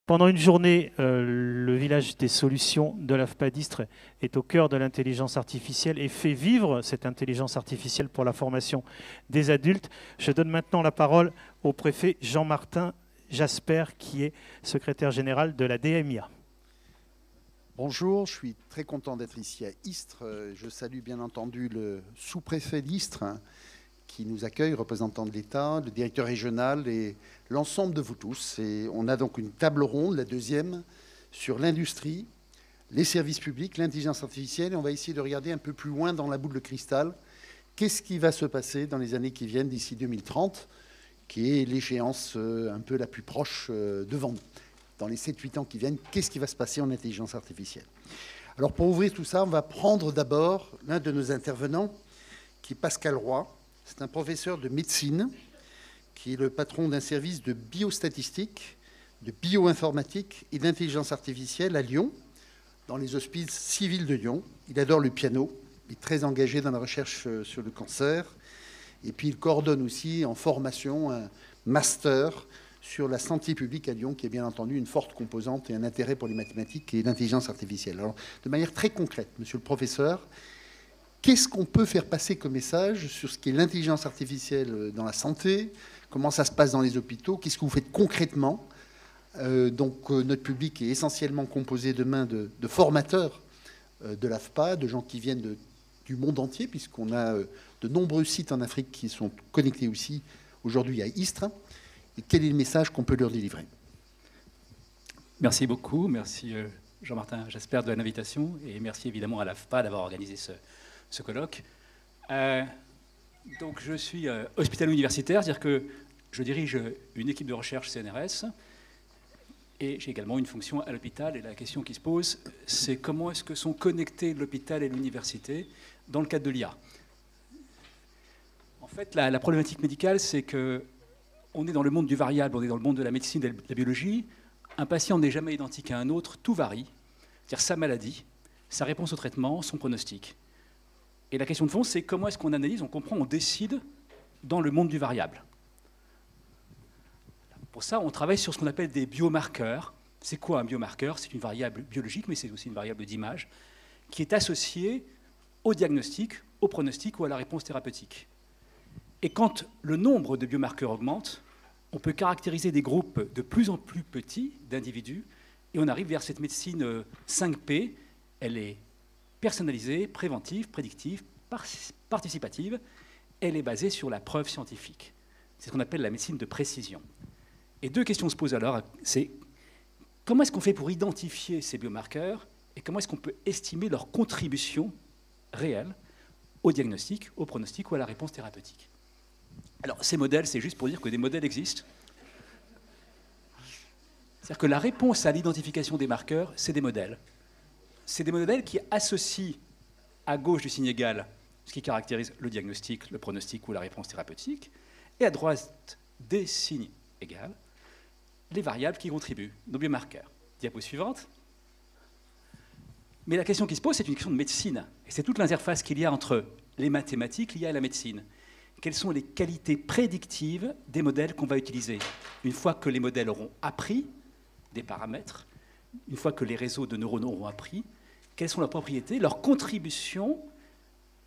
Pendant une journée, le village des solutions de l'AFPA d'Istres est au cœur de l'intelligence artificielle et fait vivre cette intelligence artificielle pour la formation des adultes. Je donne maintenant la parole au préfet Jean-Martin Jasper, qui est secrétaire général de la DMIA. Bonjour, je suis très content d'être ici à Istres. Je salue bien entendu le sous-préfet d'Istres qui nous accueille, représentant de l'État, le directeur régional et l'ensemble de vous tous. Et on a donc une table ronde, la deuxième, sur l'industrie, les services publics, l'intelligence artificielle. Et on va essayer de regarder un peu plus loin dans la boule de cristal. Qu'est-ce qui va se passer dans les années qui viennent d'ici 2030, qui est l'échéance un peu la plus proche devant nous. Dans les 7-8 ans qui viennent, qu'est-ce qui va se passer en intelligence artificielle? Alors pour ouvrir tout ça, on va prendre d'abord l'un de nos intervenants, qui est Pascal Roy. C'est un professeur de médecine, qui est le patron d'un service de biostatistique, de bioinformatique et d'intelligence artificielle à Lyon, dans les hospices civils de Lyon. Il adore le piano, il est très engagé dans la recherche sur le cancer. Et puis il coordonne aussi en formation un master sur la santé publique à Lyon, qui est bien entendu une forte composante et un intérêt pour les mathématiques et l'intelligence artificielle. Alors, de manière très concrète, monsieur le professeur, qu'est-ce qu'on peut faire passer comme message sur ce qu'est l'intelligence artificielle dans la santé? Comment ça se passe dans les hôpitaux? Qu'est-ce que vous faites concrètement? Notre public est essentiellement composé demain de formateurs de l'AFPA, de gens qui viennent du monde entier, puisqu'on a de nombreux sites en Afrique qui sont connectés aussi aujourd'hui à Istres. Et quel est le message qu'on peut leur délivrer? Merci beaucoup. Merci Jean-Martin Jasper de l'invitation. Et merci évidemment à l'AFPA d'avoir organisé ce colloque. Donc je suis hospitalo-universitaire, c'est-à-dire que je dirige une équipe de recherche CNRS et j'ai également une fonction à l'hôpital. Et la question qui se pose, c'est comment est-ce que sont connectés l'hôpital et l'université dans le cadre de l'IA. En fait, la problématique médicale, c'est qu'on est dans le monde du variable, on est dans le monde de la médecine et de la biologie. Un patient n'est jamais identique à un autre, tout varie, c'est-à-dire sa maladie, sa réponse au traitement, son pronostic. Et la question de fond, c'est comment est-ce qu'on analyse, on comprend, on décide dans le monde du variable. Pour ça, on travaille sur ce qu'on appelle des biomarqueurs. C'est quoi un biomarqueur? C'est une variable biologique, mais c'est aussi une variable d'image, qui est associée au diagnostic, au pronostic ou à la réponse thérapeutique. Et quand le nombre de biomarqueurs augmente, on peut caractériser des groupes de plus en plus petits d'individus, et on arrive vers cette médecine 5P. Elle est personnalisée, préventive, prédictive, participative. Elle est basée sur la preuve scientifique. C'est ce qu'on appelle la médecine de précision. Et deux questions se posent alors, c'est comment est-ce qu'on fait pour identifier ces biomarqueurs et comment est-ce qu'on peut estimer leur contribution réelle au diagnostic, au pronostic ou à la réponse thérapeutique. Alors ces modèles, c'est juste pour dire que des modèles existent. C'est-à-dire que la réponse à l'identification des marqueurs, c'est des modèles. C'est des modèles qui associent à gauche du signe égal ce qui caractérise le diagnostic, le pronostic ou la réponse thérapeutique, et à droite des signes égaux, les variables qui contribuent, nos biomarqueurs. Diapo suivante. Mais la question qui se pose, c'est une question de médecine. Et c'est toute l'interface qu'il y a entre les mathématiques liées à la médecine. Quelles sont les qualités prédictives des modèles qu'on va utiliser? Une fois que les modèles auront appris des paramètres, une fois que les réseaux de neurones auront appris, quelles sont leurs propriétés, leurs contributions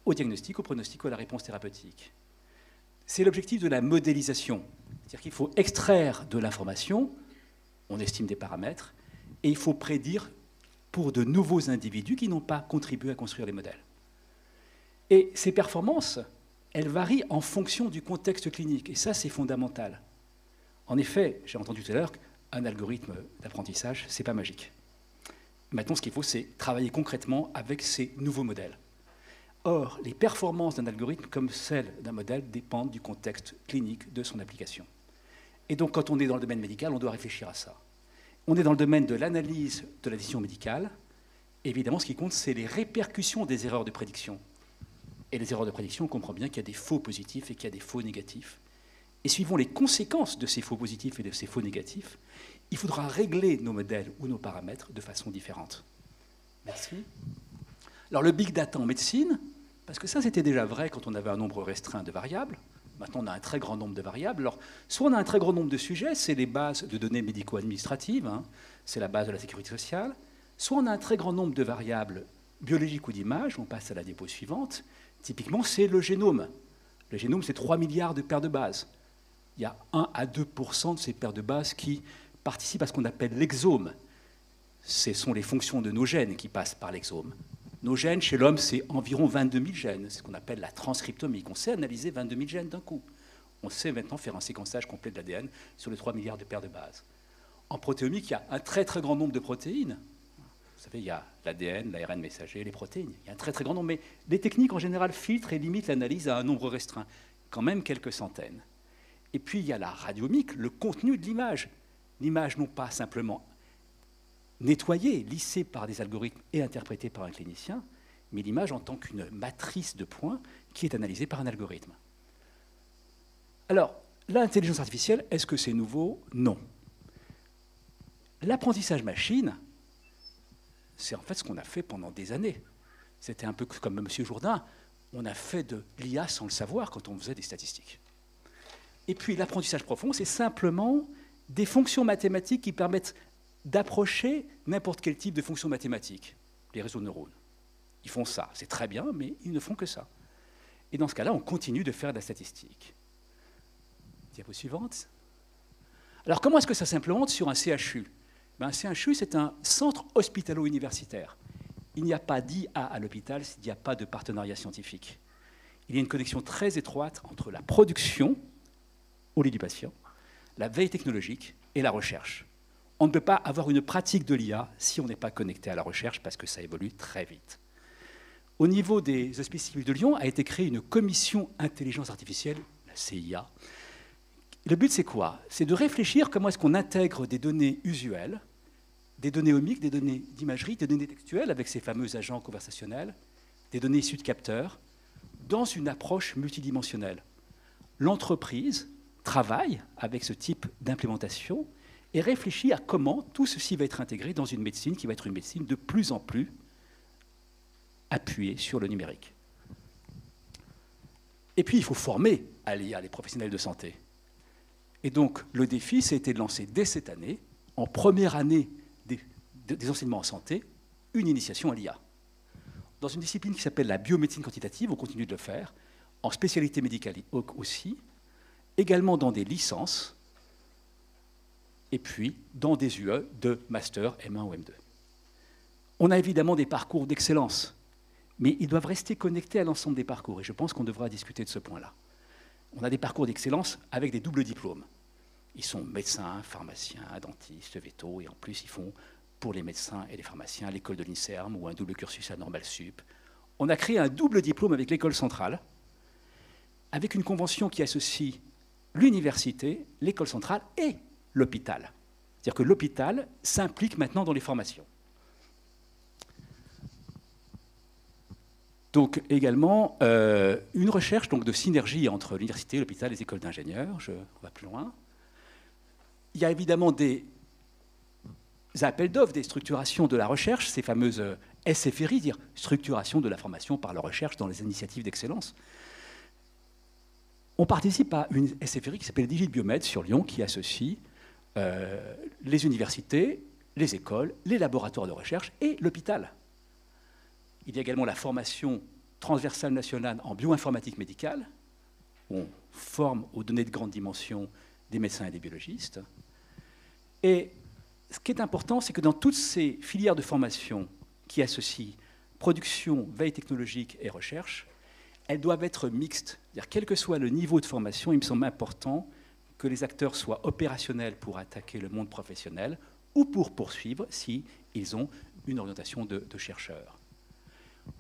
au diagnostic, au pronostic ou à la réponse thérapeutique. C'est l'objectif de la modélisation. C'est-à-dire qu'il faut extraire de l'information, on estime des paramètres, et il faut prédire pour de nouveaux individus qui n'ont pas contribué à construire les modèles. Et ces performances, elles varient en fonction du contexte clinique, et ça, c'est fondamental. En effet, j'ai entendu tout à l'heure qu'un algorithme d'apprentissage, ce n'est pas magique. Maintenant, ce qu'il faut, c'est travailler concrètement avec ces nouveaux modèles. Or, les performances d'un algorithme, comme celles d'un modèle, dépendent du contexte clinique de son application. Et donc, quand on est dans le domaine médical, on doit réfléchir à ça. On est dans le domaine de l'analyse de la décision médicale. Évidemment, ce qui compte, c'est les répercussions des erreurs de prédiction. Et les erreurs de prédiction, on comprend bien qu'il y a des faux positifs et qu'il y a des faux négatifs. Et suivant les conséquences de ces faux positifs et de ces faux négatifs, il faudra régler nos modèles ou nos paramètres de façon différente. Merci. Alors, le big data en médecine, parce que ça, c'était déjà vrai quand on avait un nombre restreint de variables. Maintenant, on a un très grand nombre de variables. Alors, soit on a un très grand nombre de sujets, c'est les bases de données médico-administratives, hein, c'est la base de la sécurité sociale. Soit on a un très grand nombre de variables biologiques ou d'images. On passe à la diapo suivante. Typiquement, c'est le génome. Le génome, c'est 3 milliards de paires de bases. Il y a 1 à 2% de ces paires de bases qui participent à ce qu'on appelle l'exome. Ce sont les fonctions de nos gènes qui passent par l'exome. Nos gènes, chez l'homme, c'est environ 22 000 gènes. C'est ce qu'on appelle la transcriptomique. On sait analyser 22 000 gènes d'un coup. On sait maintenant faire un séquençage complet de l'ADN sur les 3 milliards de paires de bases. En protéomique, il y a un très très grand nombre de protéines. Vous savez, il y a l'ADN, l'ARN messager, les protéines. Il y a un très très grand nombre. Mais les techniques, en général, filtrent et limitent l'analyse à un nombre restreint. Quand même quelques centaines. Et puis, il y a la radiomique, le contenu de l'image. L'image, non pas simplement nettoyée, lissée par des algorithmes et interprétée par un clinicien, mais l'image en tant qu'une matrice de points qui est analysée par un algorithme. Alors, l'intelligence artificielle, est-ce que c'est nouveau? Non. L'apprentissage machine, c'est en fait ce qu'on a fait pendant des années. C'était un peu comme M. Jourdain, on a fait de l'IA sans le savoir quand on faisait des statistiques. Et puis l'apprentissage profond, c'est simplement des fonctions mathématiques qui permettent d'approcher n'importe quel type de fonction mathématique, les réseaux de neurones. Ils font ça, c'est très bien, mais ils ne font que ça. Et dans ce cas-là, on continue de faire de la statistique. Diapo suivante. Alors comment est-ce que ça s'implémente sur un CHU? Un CHU, c'est un centre hospitalo-universitaire. Il n'y a pas d'IA à l'hôpital s'il n'y a pas de partenariat scientifique. Il y a une connexion très étroite entre la production au lit du patient, la veille technologique et la recherche. On ne peut pas avoir une pratique de l'IA si on n'est pas connecté à la recherche parce que ça évolue très vite. Au niveau des hospices civils de Lyon a été créée une commission intelligence artificielle, la CIA. Le but, c'est quoi? C'est de réfléchir comment est-ce qu'on intègre des données usuelles, des données omiques, des données d'imagerie, des données textuelles avec ces fameux agents conversationnels, des données issues de capteurs, dans une approche multidimensionnelle. L'entreprise travaille avec ce type d'implémentation et réfléchit à comment tout ceci va être intégré dans une médecine qui va être une médecine de plus en plus appuyée sur le numérique. Et puis, il faut former à l'IA les professionnels de santé. Et donc, le défi, c'était de lancer dès cette année, en première année des enseignements en santé, une initiation à l'IA. Dans une discipline qui s'appelle la biomédecine quantitative, on continue de le faire, en spécialité médicale aussi, également dans des licences, et puis dans des UE de master M1 ou M2. On a évidemment des parcours d'excellence, mais ils doivent rester connectés à l'ensemble des parcours, et je pense qu'on devra discuter de ce point-là. On a des parcours d'excellence avec des doubles diplômes. Ils sont médecins, pharmaciens, dentistes, vétos, et en plus ils font, pour les médecins et les pharmaciens, l'école de l'INSERM ou un double cursus à Normal Sup. On a créé un double diplôme avec l'école centrale, avec une convention qui associe l'université, l'école centrale et l'hôpital. C'est-à-dire que l'hôpital s'implique maintenant dans les formations. Donc également, une recherche donc, de synergie entre l'université, l'hôpital et les écoles d'ingénieurs. On va plus loin. Il y a évidemment des appels d'offres, des structurations de la recherche, ces fameuses SFRI, dire structuration de la formation par la recherche dans les initiatives d'excellence. On participe à une SFRI qui s'appelle DigitBiomed sur Lyon, qui associe les universités, les écoles, les laboratoires de recherche et l'hôpital. Il y a également la formation transversale nationale en bioinformatique médicale, où on forme aux données de grande dimension des médecins et des biologistes. Et ce qui est important, c'est que dans toutes ces filières de formation qui associent production, veille technologique et recherche, elles doivent être mixtes. C'est-à-dire, quel que soit le niveau de formation, il me semble important que les acteurs soient opérationnels pour attaquer le monde professionnel ou pour poursuivre s'ils ont une orientation de chercheurs.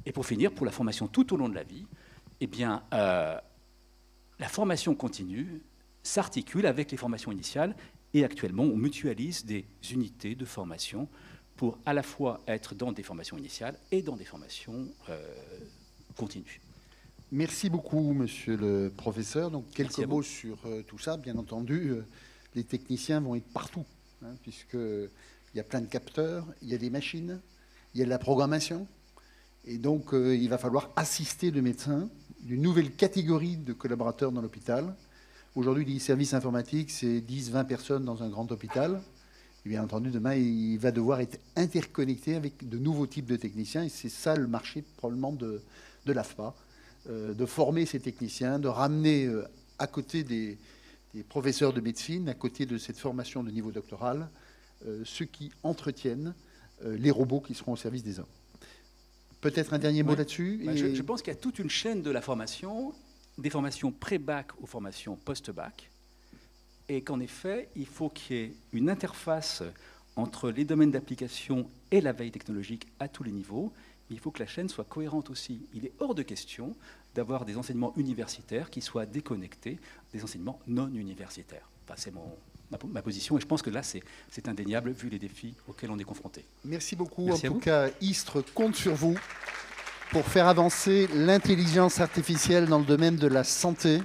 Et pour finir, pour la formation tout au long de la vie, eh bien, la formation continue s'articule avec les formations initiales et actuellement, on mutualise des unités de formation pour à la fois être dans des formations initiales et dans des formations continues. Merci beaucoup, monsieur le professeur. Donc, quelques mots sur tout ça. Bien entendu, les techniciens vont être partout, hein, puisqu'il y a plein de capteurs, il y a des machines, il y a de la programmation. Et donc, il va falloir assister le médecin d'une nouvelle catégorie de collaborateurs dans l'hôpital. Aujourd'hui, les services informatiques, c'est 10-20 personnes dans un grand hôpital. Et bien entendu, demain, il va devoir être interconnecté avec de nouveaux types de techniciens. Et c'est ça le marché probablement de l'AFPA, de former ces techniciens, de ramener à côté des professeurs de médecine, à côté de cette formation de niveau doctoral, ceux qui entretiennent les robots qui seront au service des hommes. Peut-être un dernier mot là-dessus. Je pense qu'il y a toute une chaîne de la formation, des formations pré-bac aux formations post-bac, et qu'en effet, il faut qu'il y ait une interface entre les domaines d'application et la veille technologique à tous les niveaux. Mais il faut que la chaîne soit cohérente aussi. Il est hors de question d'avoir des enseignements universitaires qui soient déconnectés des enseignements non universitaires. Enfin, c'est ma position, et je pense que là, c'est indéniable vu les défis auxquels on est confronté. Merci beaucoup. Merci en tout cas, ISTRE compte sur vous pour faire avancer l'intelligence artificielle dans le domaine de la santé.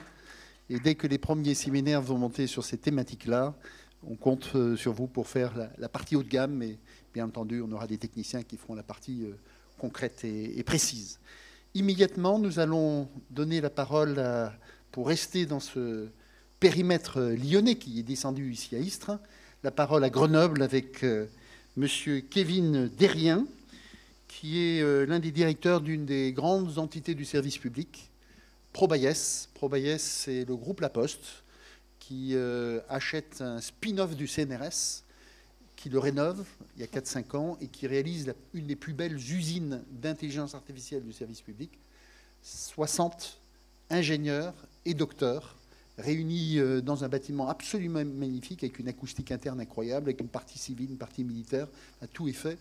Et dès que les premiers séminaires vont monter sur ces thématiques-là, on compte sur vous pour faire la partie haut de gamme. Mais bien entendu, on aura des techniciens qui feront la partie concrète et précise. Immédiatement, nous allons donner la parole, pour rester dans ce périmètre lyonnais qui est descendu ici à Istres, la parole à Grenoble avec Monsieur Kevin Derrien, qui est l'un des directeurs d'une des grandes entités du service public, Probayes. Probayes, c'est le groupe La Poste qui achète un spin-off du CNRS, qui le rénove il y a 4-5 ans et qui réalise une des plus belles usines d'intelligence artificielle du service public. 60 ingénieurs et docteurs réunis dans un bâtiment absolument magnifique, avec une acoustique interne incroyable, avec une partie civile, une partie militaire. Tout est fait.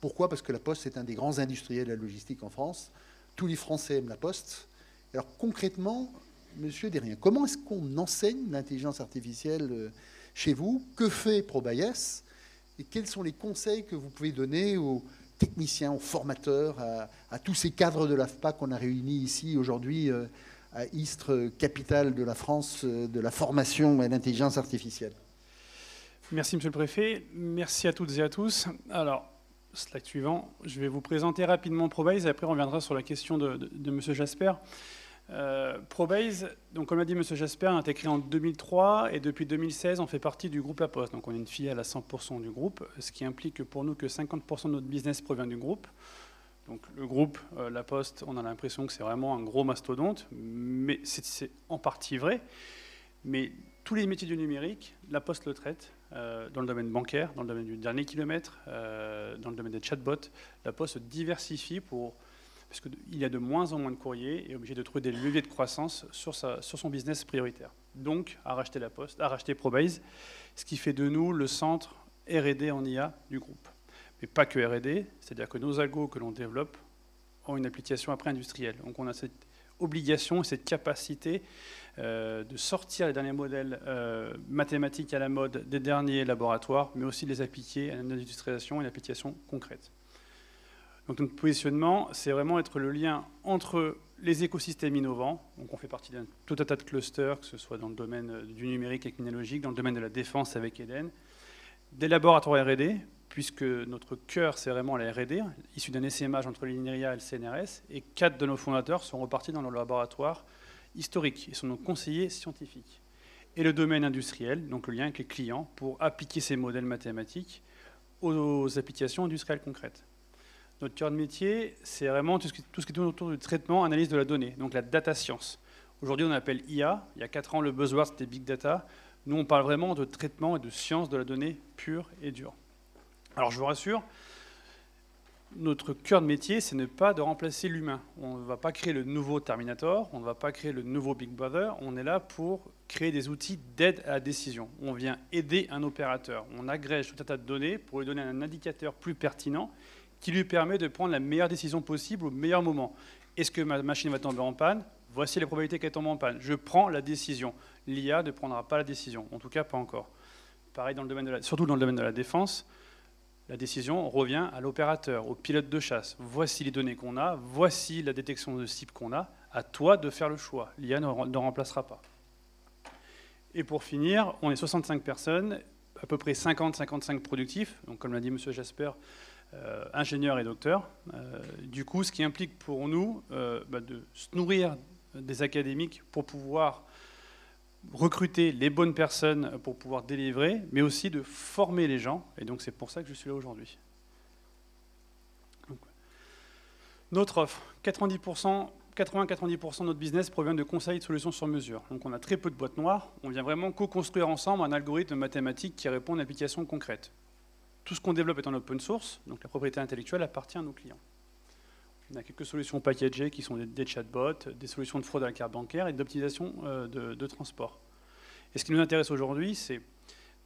Pourquoi? Parce que La Poste est un des grands industriels de la logistique en France. Tous les Français aiment La Poste. Alors concrètement, Monsieur Derrien, comment est-ce qu'on enseigne l'intelligence artificielle chez vous? Que fait Probayes? Et quels sont les conseils que vous pouvez donner aux techniciens, aux formateurs, à tous ces cadres de l'AFPA qu'on a réunis ici aujourd'hui à Istres, capitale de la France, de la formation à l'intelligence artificielle? Merci, Monsieur le Préfet. Merci à toutes et à tous. Alors, slide suivant, je vais vous présenter rapidement Probayes, et après on reviendra sur la question de Monsieur Jasper. Probayes, donc comme l'a dit M. Jasper, a été créé en 2003 et depuis 2016, on fait partie du groupe La Poste. Donc on est une filiale à 100% du groupe, ce qui implique pour nous que 50% de notre business provient du groupe. Donc le groupe La Poste, on a l'impression que c'est vraiment un gros mastodonte, mais c'est en partie vrai. Mais tous les métiers du numérique, La Poste le traite, dans le domaine bancaire, dans le domaine du dernier kilomètre, dans le domaine des chatbots. La Poste se diversifie parce qu'il y a de moins en moins de courriers et est obligé de trouver des leviers de croissance sur son business prioritaire. Donc, à racheter La Poste, à racheter Probayes, ce qui fait de nous le centre R&D en IA du groupe. Mais pas que R&D, c'est-à-dire que nos algos que l'on développe ont une application après industrielle. Donc on a cette obligation, cette capacité de sortir les derniers modèles mathématiques à la mode des derniers laboratoires, mais aussi de les appliquer à une industrialisation et une application concrète. Donc notre positionnement, c'est vraiment être le lien entre les écosystèmes innovants. Donc on fait partie d'un tout un tas de clusters, que ce soit dans le domaine du numérique et criminologique, dans le domaine de la défense avec Eden, des laboratoires R&D, puisque notre cœur, c'est vraiment la R&D, issu d'un essaimage entre l'INRIA et le CNRS, et 4 de nos fondateurs sont repartis dans le laboratoire historique, ils sont nos conseillers scientifiques. Et le domaine industriel, donc le lien avec les clients, pour appliquer ces modèles mathématiques aux applications industrielles concrètes. Notre cœur de métier, c'est vraiment tout ce qui tourne autour du traitement, analyse de la donnée, donc la data science. Aujourd'hui, on appelle IA. Il y a 4 ans, le buzzword, c'était big data. Nous, on parle vraiment de traitement et de science de la donnée pure et dure. Alors, je vous rassure, notre cœur de métier, c'est ne pas de remplacer l'humain. On ne va pas créer le nouveau Terminator, on ne va pas créer le nouveau Big Brother. On est là pour créer des outils d'aide à la décision. On vient aider un opérateur. On agrège tout un tas de données pour lui donner un indicateur plus pertinent qui lui permet de prendre la meilleure décision possible au meilleur moment. Est-ce que ma machine va tomber en panne? Voici les probabilités qu'elle tombe en panne. Je prends la décision. L'IA ne prendra pas la décision, en tout cas pas encore. Pareil, surtout dans le domaine de la défense, la décision revient à l'opérateur, au pilote de chasse. Voici les données qu'on a, voici la détection de cible qu'on a. À toi de faire le choix. L'IA ne remplacera pas. Et pour finir, on est 65 personnes, à peu près 50-55 productifs. Donc, comme l'a dit M. Jasper, ingénieurs et docteurs. Du coup, ce qui implique pour nous de se nourrir des académiques pour pouvoir recruter les bonnes personnes pour pouvoir délivrer, mais aussi de former les gens. Et donc c'est pour ça que je suis là aujourd'hui. Notre offre, 80-90% de notre business provient de conseils et de solutions sur mesure. Donc on a très peu de boîtes noires. On vient vraiment co-construire ensemble un algorithme mathématique qui répond à une application concrète. Tout ce qu'on développe est en open source, donc la propriété intellectuelle appartient à nos clients. On a quelques solutions packagées qui sont des chatbots, des solutions de fraude à la carte bancaire et d'optimisation de transport. Et ce qui nous intéresse aujourd'hui, c'est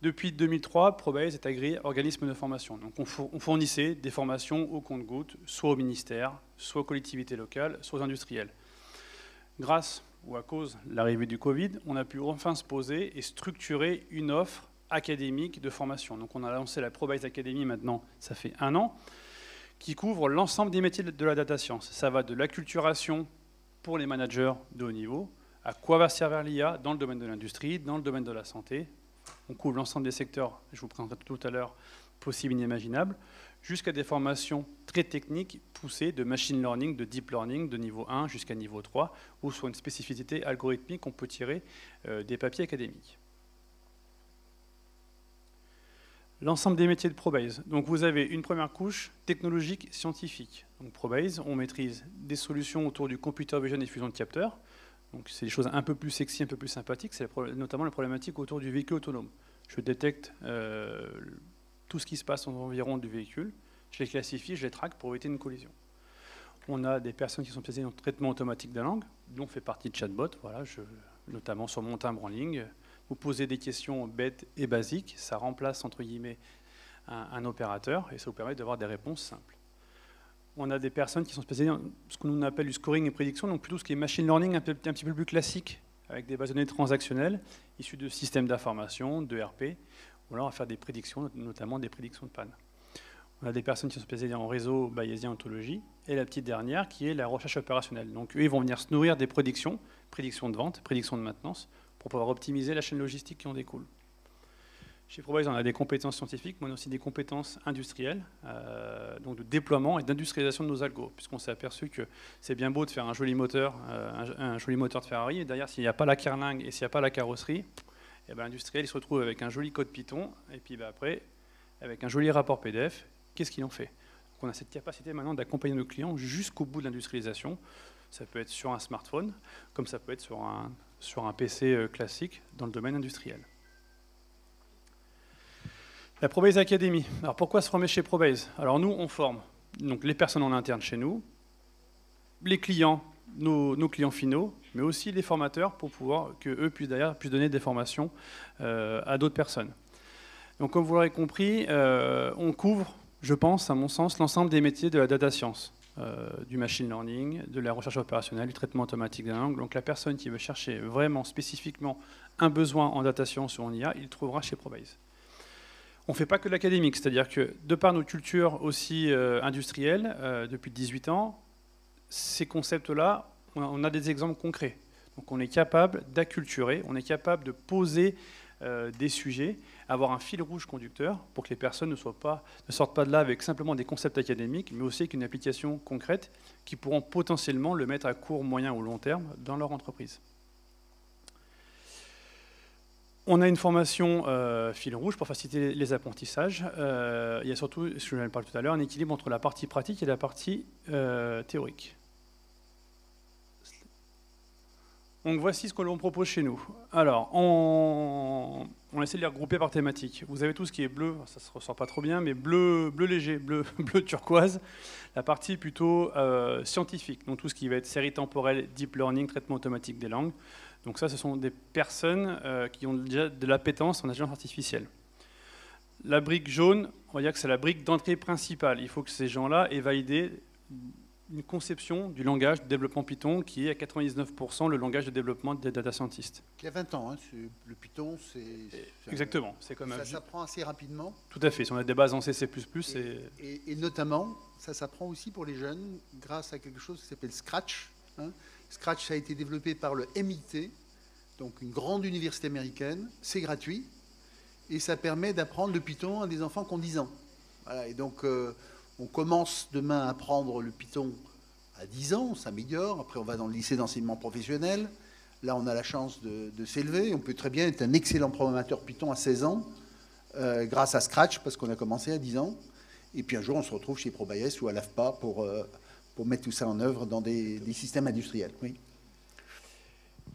depuis 2003, ProBase est agréé organisme de formation. Donc on fournissait des formations au compte-gouttes, soit au ministère, soit aux collectivités locales, soit aux industriels. Grâce ou à cause de l'arrivée du Covid, on a pu enfin se poser et structurer une offre académique de formation. Donc on a lancé la ProBase Academy maintenant, ça fait 1 an, qui couvre l'ensemble des métiers de la data science. Ça va de l'acculturation pour les managers de haut niveau, à quoi va servir l'IA dans le domaine de l'industrie, dans le domaine de la santé. On couvre l'ensemble des secteurs, je vous présenterai tout à l'heure, possibles et inimaginables, jusqu'à des formations très techniques poussées de machine learning, de deep learning, de niveau 1 jusqu'à niveau 3, où sur une spécificité algorithmique, on peut tirer des papiers académiques. L'ensemble des métiers de ProBase. Donc vous avez une première couche technologique scientifique. Donc ProBase, on maîtrise des solutions autour du computer vision et fusion de capteurs. Donc c'est des choses un peu plus sexy, un peu plus sympathiques. C'est notamment la problématique autour du véhicule autonome. Je détecte tout ce qui se passe environ du véhicule. Je les classifie, je les traque pour éviter une collision. On a des personnes qui sont spécialisées dans le traitement automatique de la langue, dont fait partie de chatbot, voilà, notamment sur mon timbre en ligne. Vous posez des questions bêtes et basiques, ça remplace entre guillemets un opérateur et ça vous permet d'avoir des réponses simples. On a des personnes qui sont spécialisées dans ce que nous appelle du scoring et prédiction, donc plutôt ce qui est machine learning un petit peu plus classique, avec des bases de données transactionnelles issues de systèmes d'information, de RP, ou alors on va faire des prédictions, notamment des prédictions de panne. On a des personnes qui sont spécialisées en réseau bayésien ontologie, et la petite dernière qui est la recherche opérationnelle. Donc eux, ils vont venir se nourrir des prédictions de vente, prédictions de maintenance, pour pouvoir optimiser la chaîne logistique qui en découle. Chez ProBase, on a des compétences scientifiques, mais on a aussi des compétences industrielles, donc de déploiement et d'industrialisation de nos algos, puisqu'on s'est aperçu que c'est bien beau de faire un joli moteur de Ferrari, et derrière, s'il n'y a pas la carlingue et s'il n'y a pas la carrosserie, et ben, l'industriel il se retrouve avec un joli code Python, et puis ben, après, avec un joli rapport PDF, qu'est-ce qu'ils ont fait? Donc on a cette capacité maintenant d'accompagner nos clients jusqu'au bout de l'industrialisation. Ça peut être sur un smartphone, comme ça peut être sur un PC classique dans le domaine industriel. La ProBase Academy. Alors pourquoi se former chez ProBase? Alors nous, on forme donc les personnes en interne chez nous, les clients, nos clients finaux, mais aussi les formateurs pour pouvoir qu'eux puissent donner des formations à d'autres personnes. Donc comme vous l'aurez compris, on couvre, je pense, à mon sens, l'ensemble des métiers de la data science. Du machine learning, de la recherche opérationnelle, du traitement automatique de la langue. Donc la personne qui veut chercher vraiment spécifiquement un besoin en data science ou en IA, il le trouvera chez ProBase. On ne fait pas que de l'académique, c'est-à-dire que de par notre culture aussi industrielle, depuis 18 ans, ces concepts-là, on a des exemples concrets. Donc on est capable d'acculturer, on est capable de poser des sujets, avoir un fil rouge conducteur pour que les personnes ne sortent pas de là avec simplement des concepts académiques, mais aussi avec une application concrète qui pourront potentiellement le mettre à court, moyen ou long terme dans leur entreprise. On a une formation fil rouge pour faciliter les apprentissages. Il y a surtout, je vous en parle tout à l'heure, un équilibre entre la partie pratique et la partie théorique. Donc voici ce que l'on propose chez nous. Alors, on essaie de les regrouper par thématique. Vous avez tout ce qui est bleu, ça ne se ressort pas trop bien, mais bleu léger, bleu turquoise. La partie plutôt scientifique, donc tout ce qui va être série temporelle, deep learning, traitement automatique des langues. Donc ça, ce sont des personnes qui ont déjà de l'appétence en intelligence artificielle. La brique jaune, on va dire que c'est la brique d'entrée principale. Il faut que ces gens-là aient validé une conception du langage de développement Python qui est à 99% le langage de développement des data scientists. Qui a 20 ans, hein, le Python, c'est... Exactement. C'est comme ça s'apprend assez rapidement. Tout à fait, si on a des bases en C++... Et notamment, ça s'apprend aussi pour les jeunes grâce à quelque chose qui s'appelle Scratch. Hein. Scratch a été développé par le MIT, donc une grande université américaine. C'est gratuit et ça permet d'apprendre le Python à des enfants qui ont 10 ans. Voilà, et donc... on commence demain à apprendre le Python à 10 ans, on s'améliore. Après, on va dans le lycée d'enseignement professionnel. Là, on a la chance de s'élever. On peut très bien être un excellent programmateur Python à 16 ans, grâce à Scratch, parce qu'on a commencé à 10 ans. Et puis un jour, on se retrouve chez ProBayes ou à l'AFPA pour mettre tout ça en œuvre dans des systèmes industriels. Oui.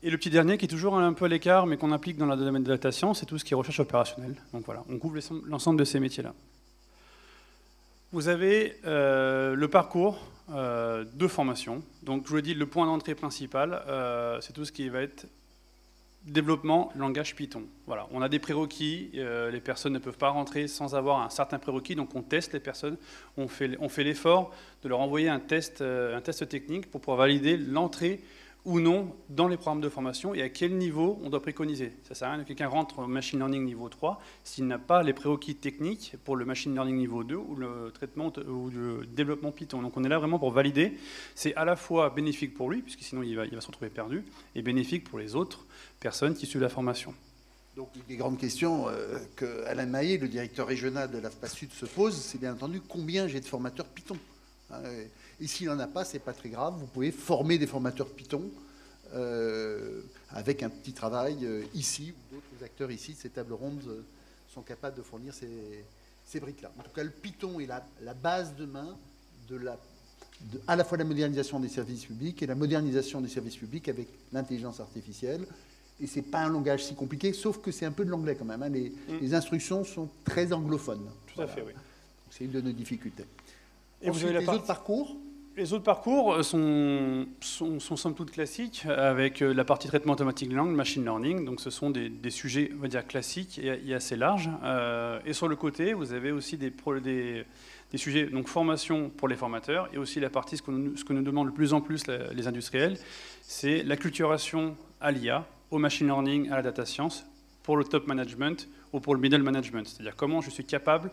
Et le petit dernier qui est toujours un peu à l'écart, mais qu'on applique dans le domaine de la data science, c'est tout ce qui est recherche opérationnelle. Donc voilà, on couvre l'ensemble de ces métiers-là. Vous avez le parcours de formation. Donc je vous l'ai dit, le point d'entrée principal, c'est tout ce qui va être développement langage Python. Voilà, on a des prérequis, les personnes ne peuvent pas rentrer sans avoir un certain prérequis, donc on teste les personnes, on fait l'effort de leur envoyer un test technique pour pouvoir valider l'entrée ou non dans les programmes de formation et à quel niveau on doit préconiser. Ça ne sert à rien que quelqu'un rentre au machine learning niveau 3 s'il n'a pas les prérequis techniques pour le machine learning niveau 2 ou le traitement ou le développement Python. Donc on est là vraiment pour valider. C'est à la fois bénéfique pour lui, puisque sinon il va se retrouver perdu, et bénéfique pour les autres personnes qui suivent la formation. Donc une des grandes questions que Alain Maillet, le directeur régional de l'AFPA Sud, se pose, c'est bien entendu combien j'ai de formateurs Python. Et s'il n'en a pas, ce n'est pas très grave. Vous pouvez former des formateurs Python avec un petit travail ici, où d'autres acteurs ici de ces tables rondes sont capables de fournir ces briques-là. En tout cas, le Python est la base demain à la fois la modernisation des services publics et la modernisation des services publics avec l'intelligence artificielle. Et ce n'est pas un langage si compliqué, sauf que c'est un peu de l'anglais quand même. Hein. Les instructions sont très anglophones. Tout à fait, oui. C'est une de nos difficultés. Et ensuite, vous avez les autres parcours ? Les autres parcours sont somme toute classiques, avec la partie traitement automatique de langue, machine learning. Donc ce sont des sujets, on va dire, classiques et assez larges. Et sur le côté, vous avez aussi des sujets, donc formation pour les formateurs, et aussi la partie, ce que nous demandent de plus en plus les industriels, c'est l'acculturation à l'IA, au machine learning, à la data science, pour le top management ou pour le middle management. C'est-à-dire comment je suis capable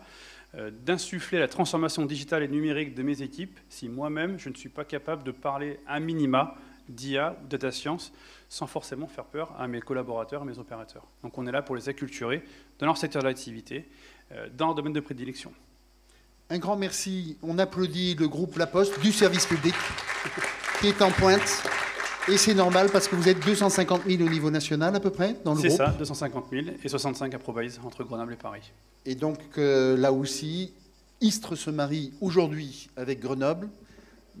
d'insuffler la transformation digitale et numérique de mes équipes si moi-même je ne suis pas capable de parler à minima d'IA ou data science sans forcément faire peur à mes collaborateurs, à mes opérateurs. Donc on est là pour les acculturer dans leur secteur d'activité, dans leur domaine de prédilection. Un grand merci. On applaudit le groupe La Poste du service public qui est en pointe. Et c'est normal parce que vous êtes 250 000 au niveau national à peu près dans le groupe. C'est ça, 250 000 et 65 à ProBayes entre Grenoble et Paris. Et donc là aussi, Istres se marie aujourd'hui avec Grenoble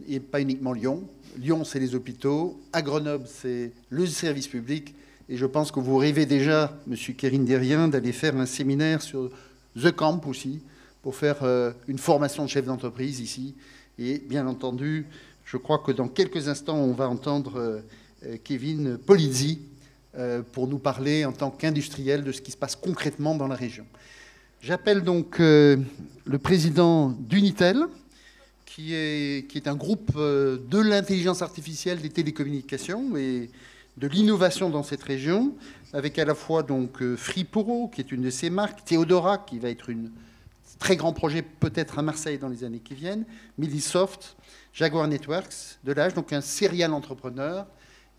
et pas uniquement Lyon. Lyon, c'est les hôpitaux. À Grenoble, c'est le service public. Et je pense que vous rêvez déjà, Monsieur Kérine Derrien, d'aller faire un séminaire sur The Camp aussi pour faire une formation de chef d'entreprise ici. Et bien entendu, je crois que dans quelques instants, on va entendre Kevin Polizzi pour nous parler en tant qu'industriel de ce qui se passe concrètement dans la région. J'appelle donc le président d'Unitel, qui est un groupe de l'intelligence artificielle des télécommunications et de l'innovation dans cette région, avec à la fois donc Free-Poro, qui est une de ses marques, Theodora, qui va être un très grand projet peut-être à Marseille dans les années qui viennent, Millisoft, Jaguar Networks, de l'âge, donc un serial entrepreneur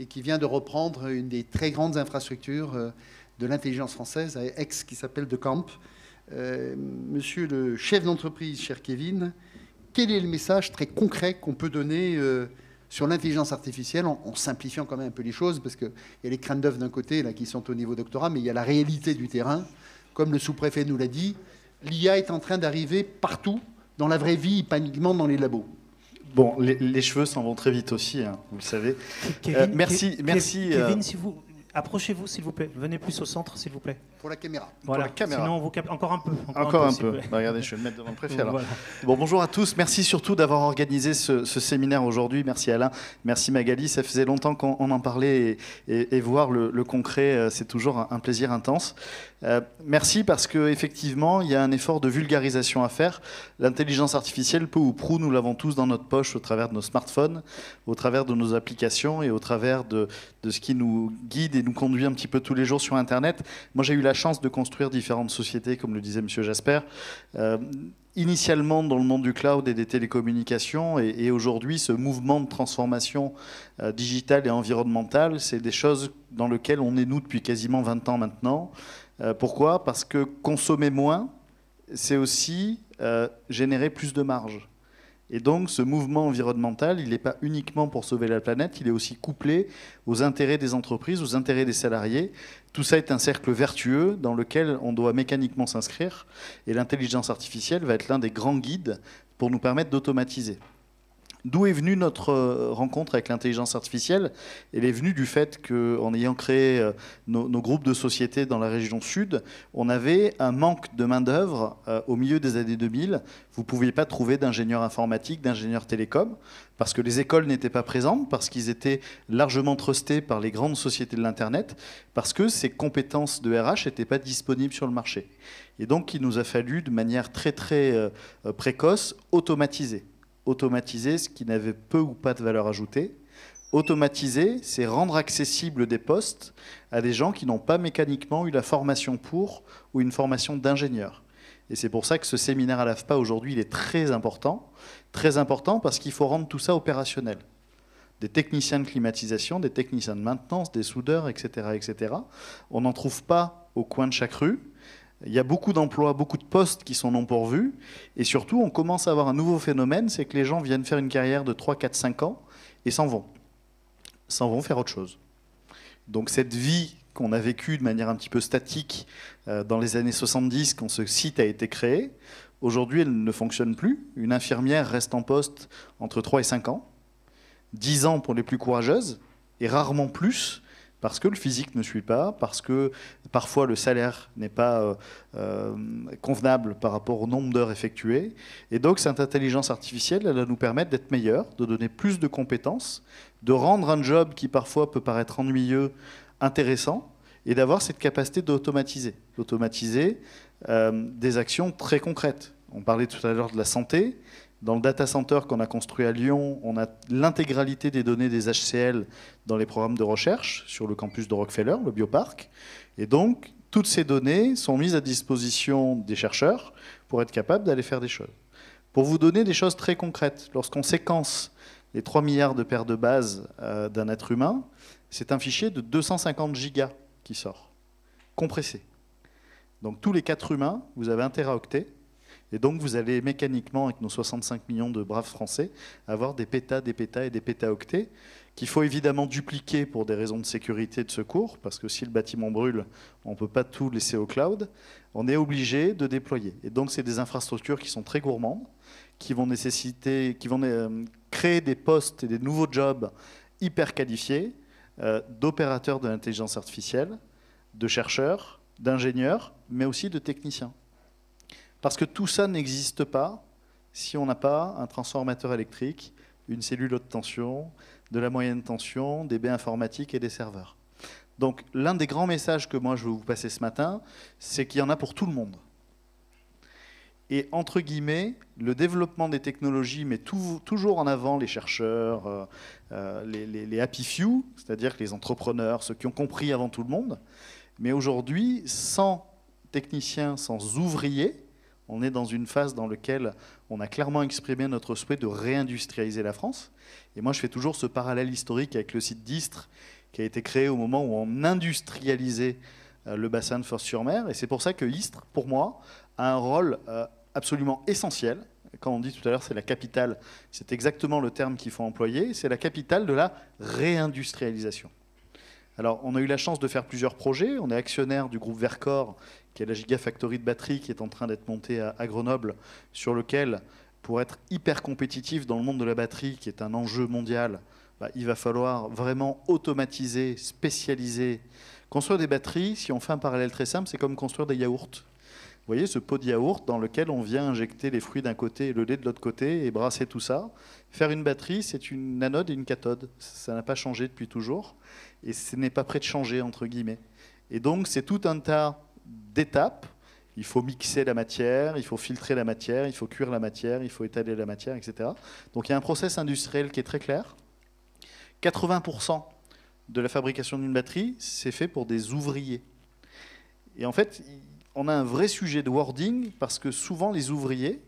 et qui vient de reprendre une des très grandes infrastructures de l'intelligence française à Aix qui s'appelle The Camp. Monsieur le chef d'entreprise, cher Kevin, quel est le message très concret qu'on peut donner sur l'intelligence artificielle en simplifiant quand même un peu les choses parce qu'il y a les crânes d'œufs d'un côté là, qui sont au niveau doctorat, mais il y a la réalité du terrain. Comme le sous-préfet nous l'a dit, l'IA est en train d'arriver partout, dans la vraie vie, pas uniquement dans les labos. Bon, les cheveux s'en vont très vite aussi, hein, vous le savez. Kevin, merci. Kevin, si vous approchez-vous, s'il vous plaît. Venez plus au centre, s'il vous plaît. Pour la caméra. Voilà. Pour la caméra. Sinon, on vous capte encore un peu. Encore un peu. Bah, regardez, je vais me mettre devant le préfet alors. Voilà. Bon, bonjour à tous. Merci surtout d'avoir organisé ce séminaire aujourd'hui. Merci Alain. Merci Magali. Ça faisait longtemps qu'on en parlait et voir le concret, c'est toujours un plaisir intense. Merci parce qu'effectivement, il y a un effort de vulgarisation à faire. L'intelligence artificielle, peu ou prou, nous l'avons tous dans notre poche au travers de nos smartphones, au travers de nos applications et au travers de ce qui nous guide et nous conduit un petit peu tous les jours sur Internet. Moi, j'ai eu la chance de construire différentes sociétés, comme le disait M. Jasper, initialement dans le monde du cloud et des télécommunications, et aujourd'hui, ce mouvement de transformation digitale et environnementale, c'est des choses dans lesquelles on est nous depuis quasiment 20 ans maintenant. Pourquoi ? Parce que consommer moins, c'est aussi générer plus de marge. Et donc ce mouvement environnemental, il n'est pas uniquement pour sauver la planète, il est aussi couplé aux intérêts des entreprises, aux intérêts des salariés. Tout ça est un cercle vertueux dans lequel on doit mécaniquement s'inscrire. Et l'intelligence artificielle va être l'un des grands guides pour nous permettre d'automatiser. D'où est venue notre rencontre avec l'intelligence artificielle? Elle est venue du fait qu'en ayant créé nos groupes de sociétés dans la région sud, on avait un manque de main-d'œuvre au milieu des années 2000. Vous ne pouviez pas trouver d'ingénieurs informatiques, d'ingénieurs télécoms, parce que les écoles n'étaient pas présentes, parce qu'ils étaient largement trustés par les grandes sociétés de l'Internet, parce que ces compétences de RH n'étaient pas disponibles sur le marché. Et donc, il nous a fallu, de manière très précoce, automatiser ce qui n'avait peu ou pas de valeur ajoutée. Automatiser, c'est rendre accessible des postes à des gens qui n'ont pas mécaniquement eu la formation pour ou une formation d'ingénieur. Et c'est pour ça que ce séminaire à l'AFPA aujourd'hui, il est très important parce qu'il faut rendre tout ça opérationnel. Des techniciens de climatisation, des techniciens de maintenance, des soudeurs, etc. etc. On n'en trouve pas au coin de chaque rue. Il y a beaucoup d'emplois, beaucoup de postes qui sont non pourvus. Et surtout, on commence à avoir un nouveau phénomène, c'est que les gens viennent faire une carrière de 3, 4, 5 ans et s'en vont faire autre chose. Donc cette vie qu'on a vécue de manière un petit peu statique dans les années 70, quand ce site a été créé, aujourd'hui, elle ne fonctionne plus. Une infirmière reste en poste entre 3 et 5 ans, 10 ans pour les plus courageuses, et rarement plus, parce que le physique ne suit pas, parce que parfois le salaire n'est pas convenable par rapport au nombre d'heures effectuées. Et donc cette intelligence artificielle, elle va nous permettre d'être meilleurs, de donner plus de compétences, de rendre un job qui parfois peut paraître ennuyeux, intéressant, et d'avoir cette capacité d'automatiser des actions très concrètes. On parlait tout à l'heure de la santé. Dans le data center qu'on a construit à Lyon, on a l'intégralité des données des HCL dans les programmes de recherche sur le campus de Rockefeller, le bioparc. Et donc, toutes ces données sont mises à disposition des chercheurs pour être capables d'aller faire des choses. Pour vous donner des choses très concrètes, lorsqu'on séquence les 3 milliards de paires de bases d'un être humain, c'est un fichier de 250 gigas qui sort, compressé. Donc tous les 4 humains, vous avez 1 téraoctet. Et donc, vous allez mécaniquement, avec nos 65 millions de braves Français, avoir des pétas et des pétaoctets qu'il faut évidemment dupliquer pour des raisons de sécurité et de secours, parce que si le bâtiment brûle, on ne peut pas tout laisser au cloud. On est obligé de déployer. Et donc, c'est des infrastructures qui sont très gourmandes, qui vont créer des postes et des nouveaux jobs hyper qualifiés d'opérateurs de l'intelligence artificielle, de chercheurs, d'ingénieurs, mais aussi de techniciens. Parce que tout ça n'existe pas si on n'a pas un transformateur électrique, une cellule haute tension, de la moyenne tension, des baies informatiques et des serveurs. Donc l'un des grands messages que moi je veux vous passer ce matin, c'est qu'il y en a pour tout le monde. Et entre guillemets, le développement des technologies met toujours en avant les chercheurs, les happy few, c'est-à-dire les entrepreneurs, ceux qui ont compris avant tout le monde. Mais aujourd'hui, sans techniciens, sans ouvriers, on est dans une phase dans laquelle on a clairement exprimé notre souhait de réindustrialiser la France. Et moi, je fais toujours ce parallèle historique avec le site d'Istres, qui a été créé au moment où on industrialisait le bassin de Fos-sur-Mer. Et c'est pour ça que Istres, pour moi, a un rôle absolument essentiel. Quand on dit tout à l'heure c'est la capitale, c'est exactement le terme qu'il faut employer. C'est la capitale de la réindustrialisation. Alors, on a eu la chance de faire plusieurs projets. On est actionnaire du groupe Vercor, qui est la Gigafactory de batterie qui est en train d'être montée à Grenoble, sur lequel, pour être hyper compétitif dans le monde de la batterie, qui est un enjeu mondial, il va falloir vraiment automatiser, spécialiser. Construire des batteries, si on fait un parallèle très simple, c'est comme construire des yaourts. Vous voyez ce pot de yaourt dans lequel on vient injecter les fruits d'un côté et le lait de l'autre côté et brasser tout ça. Faire une batterie, c'est une anode et une cathode. Ça n'a pas changé depuis toujours et ce n'est pas prêt de changer, entre guillemets. Et donc, c'est tout un tas d'étapes. Il faut mixer la matière, il faut filtrer la matière, il faut cuire la matière, il faut étaler la matière, etc. Donc, il y a un process industriel qui est très clair. 80% de la fabrication d'une batterie, c'est fait pour des ouvriers. Et en fait, on a un vrai sujet de wording parce que souvent les ouvriers,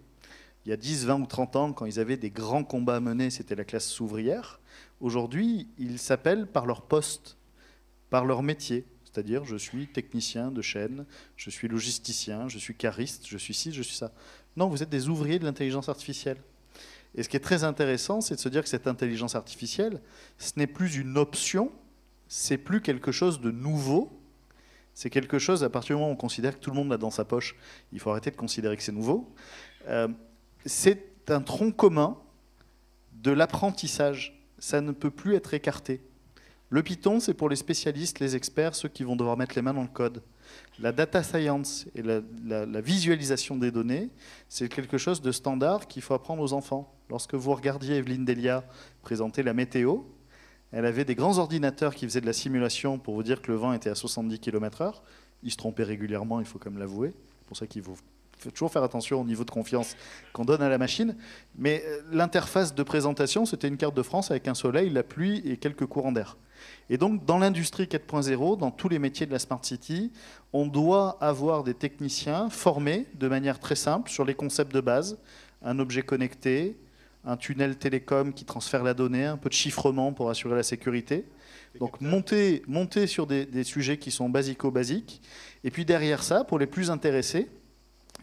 il y a 10, 20 ou 30 ans, quand ils avaient des grands combats à mener, c'était la classe ouvrière. Aujourd'hui, ils s'appellent par leur poste, par leur métier. C'est-à-dire, je suis technicien de chaîne, je suis logisticien, je suis cariste, je suis ci, je suis ça. Non, vous êtes des ouvriers de l'intelligence artificielle. Et ce qui est très intéressant, c'est de se dire que cette intelligence artificielle, ce n'est plus une option, c'est plus quelque chose de nouveau. C'est quelque chose, à partir du moment où on considère que tout le monde l'a dans sa poche, il faut arrêter de considérer que c'est nouveau. C'est un tronc commun de l'apprentissage. Ça ne peut plus être écarté. Le Python, c'est pour les spécialistes, les experts, ceux qui vont devoir mettre les mains dans le code. La data science et la visualisation des données, c'est quelque chose de standard qu'il faut apprendre aux enfants. Lorsque vous regardiez Evelyne Delia présenter la météo, elle avait des grands ordinateurs qui faisaient de la simulation pour vous dire que le vent était à 70 km/h. Ils se trompaient régulièrement, il faut quand même l'avouer. C'est pour ça qu'il faut toujours faire attention au niveau de confiance qu'on donne à la machine. Mais l'interface de présentation, c'était une carte de France avec un soleil, la pluie et quelques courants d'air. Et donc, dans l'industrie 4.0, dans tous les métiers de la Smart City, on doit avoir des techniciens formés de manière très simple sur les concepts de base, un objet connecté, un tunnel télécom qui transfère la donnée, un peu de chiffrement pour assurer la sécurité. Donc monter sur des sujets qui sont basico-basiques. Et puis derrière ça, pour les plus intéressés,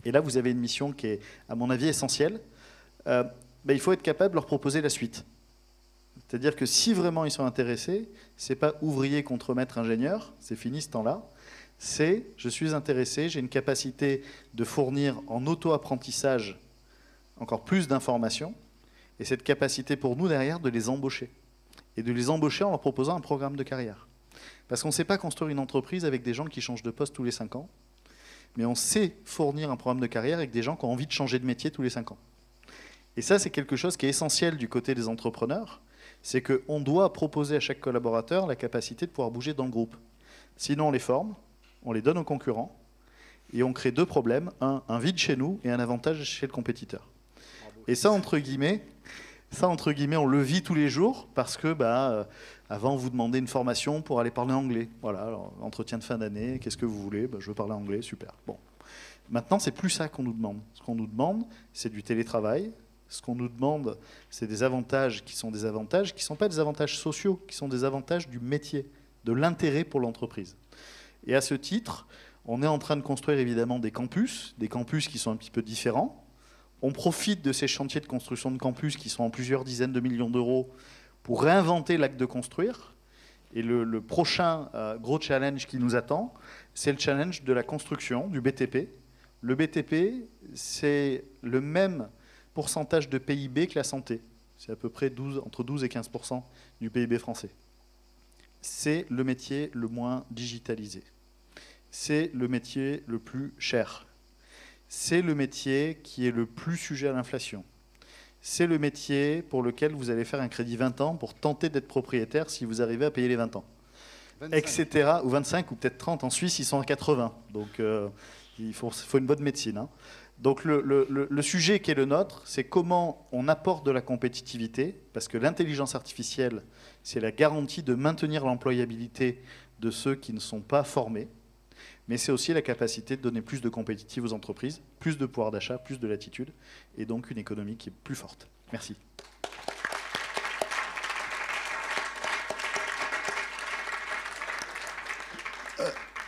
et là vous avez une mission qui est, à mon avis, essentielle, il faut être capable de leur proposer la suite. C'est-à-dire que si vraiment ils sont intéressés, c'est pas ouvrier contre maître ingénieur, c'est fini ce temps-là. C'est je suis intéressé, j'ai une capacité de fournir en auto-apprentissage encore plus d'informations. Et cette capacité pour nous derrière de les embaucher. Et de les embaucher en leur proposant un programme de carrière. Parce qu'on ne sait pas construire une entreprise avec des gens qui changent de poste tous les 5 ans, mais on sait fournir un programme de carrière avec des gens qui ont envie de changer de métier tous les 5 ans. Et ça, c'est quelque chose qui est essentiel du côté des entrepreneurs, c'est qu'on doit proposer à chaque collaborateur la capacité de pouvoir bouger dans le groupe. Sinon, on les forme, on les donne aux concurrents, et on crée 2 problèmes, un vide chez nous et un avantage chez le compétiteur. Et ça, entre guillemets, on le vit tous les jours parce que avant, on vous demandait une formation pour aller parler anglais. Voilà, alors, entretien de fin d'année, qu'est-ce que vous voulez ? Je veux parler anglais, super. Bon. Maintenant, c'est plus ça qu'on nous demande. Ce qu'on nous demande, c'est du télétravail. Ce qu'on nous demande, c'est des avantages qui sont pas des avantages sociaux, qui sont des avantages du métier, de l'intérêt pour l'entreprise. Et à ce titre, on est en train de construire évidemment des campus qui sont un petit peu différents. On profite de ces chantiers de construction de campus qui sont en plusieurs dizaines de millions d'euros pour réinventer l'acte de construire. Et le prochain gros challenge qui nous attend, c'est le challenge de la construction, du BTP. Le BTP, c'est le même pourcentage de PIB que la santé. C'est à peu près entre 12 et 15% du PIB français. C'est le métier le moins digitalisé. C'est le métier le plus cher. C'est le métier qui est le plus sujet à l'inflation. C'est le métier pour lequel vous allez faire un crédit 20 ans pour tenter d'être propriétaire si vous arrivez à payer les 20 ans. 25. Etc. Ou 25 ou peut-être 30. En Suisse, ils sont à 80. Donc il faut une bonne médecine. Hein. Donc le sujet qui est le nôtre, c'est comment on apporte de la compétitivité, parce que l'intelligence artificielle, c'est la garantie de maintenir l'employabilité de ceux qui ne sont pas formés. Mais c'est aussi la capacité de donner plus de compétitivité aux entreprises, plus de pouvoir d'achat, plus de latitude, et donc une économie qui est plus forte. Merci.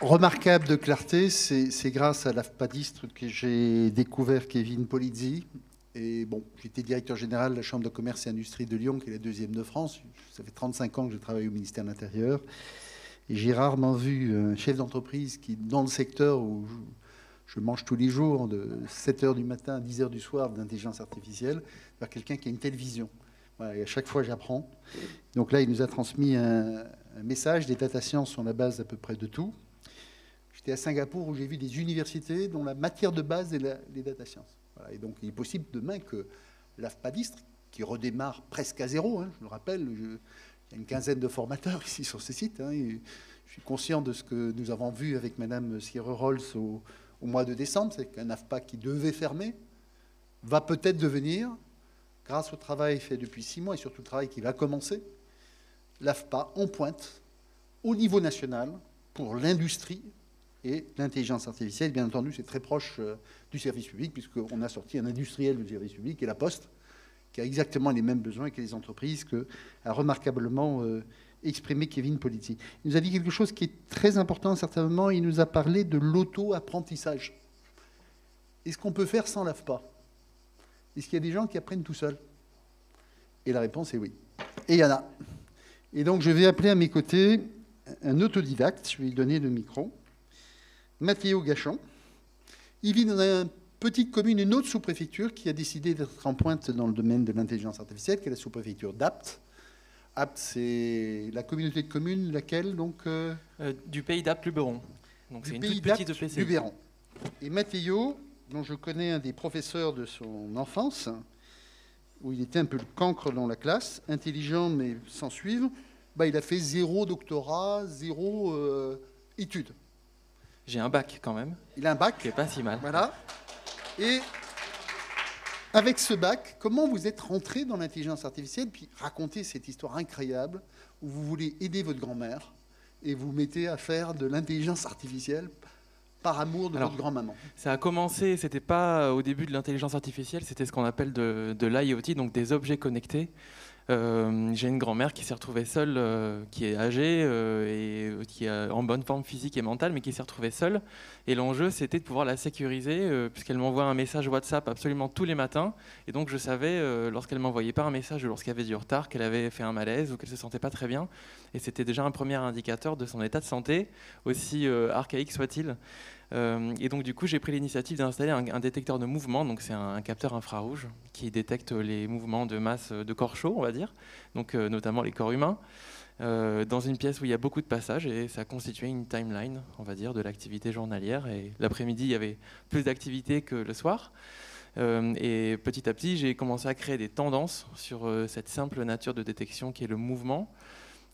Remarquable de clarté, c'est grâce à l'AFPADistre que j'ai découvert Kevin Polizzi. Et bon, j'étais directeur général de la Chambre de commerce et industrie de Lyon, qui est la 2e de France. Ça fait 35 ans que je travaille au ministère de l'Intérieur. Et j'ai rarement vu un chef d'entreprise qui, dans le secteur où je mange tous les jours, de 7h du matin à 10h du soir, d'intelligence artificielle, vers quelqu'un qui a une telle vision. Voilà, et à chaque fois, j'apprends. Donc là, il nous a transmis un message. Les data sciences sont la base d'à peu près de tout. J'étais à Singapour où j'ai vu des universités dont la matière de base est les data sciences. Voilà, et donc, il est possible demain que l'AFPADistre, qui redémarre presque à zéro, je le rappelle, il y a une quinzaine de formateurs ici sur ce site. Et je suis conscient de ce que nous avons vu avec Mme Sierre-Rolls au mois de décembre, c'est qu'un AFPA qui devait fermer va peut-être devenir, grâce au travail fait depuis 6 mois et surtout le travail qui va commencer, l'AFPA en pointe au niveau national pour l'industrie et l'intelligence artificielle. Bien entendu, c'est très proche du service public puisqu'on a sorti un industriel du service public et la Poste, qui a exactement les mêmes besoins que les entreprises, qu'a remarquablement exprimé Kevin Polizzi. Il nous a dit quelque chose qui est très important à un certain moment. Il nous a parlé de l'auto-apprentissage. Est-ce qu'on peut faire sans l'AFPA ? Est-ce qu'il y a des gens qui apprennent tout seuls ? Et la réponse est oui. Et il y en a. Et donc, je vais appeler à mes côtés un autodidacte. Je vais lui donner le micro. Mathéo Gachon. Il vit dans une petite commune, une autre sous-préfecture, qui a décidé d'être en pointe dans le domaine de l'intelligence artificielle, qui est la sous-préfecture d'Apt. Apt, c'est la communauté de communes, laquelle donc du pays d'Apt-Luberon. Donc c'est une toute petite EPCI. Luberon. Et Mathéo, dont je connais un des professeurs de son enfance, où il était un peu le cancre dans la classe, intelligent mais sans suivre, il a fait 0 doctorat, 0 études. J'ai un bac quand même. Il a un bac. Qui n'est pas si mal. Voilà. Et avec ce bac, comment vous êtes rentré dans l'intelligence artificielle, puis racontez cette histoire incroyable où vous voulez aider votre grand-mère et vous mettez à faire de l'intelligence artificielle par amour de votre grand-maman. Ça a commencé, c'était pas au début de l'intelligence artificielle, c'était ce qu'on appelle de l'IoT, donc des objets connectés. J'ai une grand-mère qui s'est retrouvée seule, qui est âgée et qui est en bonne forme physique et mentale, mais qui s'est retrouvée seule. Et l'enjeu, c'était de pouvoir la sécuriser, puisqu'elle m'envoie un message WhatsApp absolument tous les matins. Et donc, je savais, lorsqu'elle m'envoyait pas un message ou lorsqu'il y avait du retard, qu'elle avait fait un malaise ou qu'elle se sentait pas très bien. Et c'était déjà un premier indicateur de son état de santé, aussi archaïque soit-il. Et donc du coup j'ai pris l'initiative d'installer un détecteur de mouvement, donc c'est un capteur infrarouge qui détecte les mouvements de masse de corps chauds, on va dire, donc notamment les corps humains, dans une pièce où il y a beaucoup de passages, et ça constituait une timeline, on va dire, de l'activité journalière. Et l'après-midi il y avait plus d'activité que le soir. Et petit à petit j'ai commencé à créer des tendances sur cette simple nature de détection qui est le mouvement.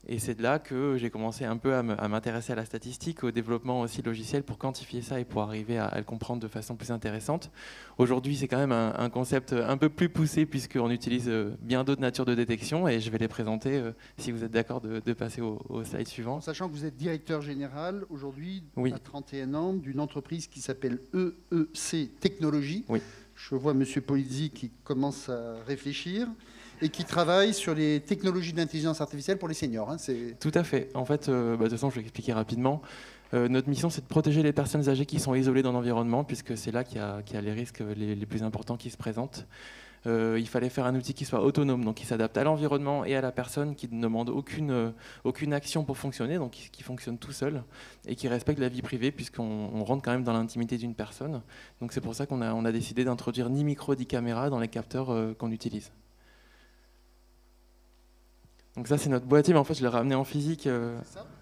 Et c'est de là que j'ai commencé un peu à m'intéresser à la statistique, au développement aussi logiciel pour quantifier ça et pour arriver à le comprendre de façon plus intéressante. Aujourd'hui, c'est quand même un concept un peu plus poussé puisqu'on utilise bien d'autres natures de détection et je vais les présenter si vous êtes d'accord de passer au slide suivant. En sachant que vous êtes directeur général aujourd'hui, oui, à 31 ans, d'une entreprise qui s'appelle EEC Technologies. Oui. Je vois M. Polizzi qui commence à réfléchir. Et qui travaille sur les technologies d'intelligence artificielle pour les seniors. Hein, tout à fait. En fait, de toute façon, je vais expliquer rapidement. Notre mission, c'est de protéger les personnes âgées qui sont isolées dans l'environnement, puisque c'est là qu'il y a les risques les plus importants qui se présentent. Il fallait faire un outil qui soit autonome, donc qui s'adapte à l'environnement et à la personne, qui ne demande aucune action pour fonctionner, donc qui fonctionne tout seul, et qui respecte la vie privée, puisqu'on rentre quand même dans l'intimité d'une personne. Donc c'est pour ça qu'on a décidé d'introduire ni micro ni caméra dans les capteurs qu'on utilise. Donc ça c'est notre boîtier, mais en fait je l'ai ramené en physique.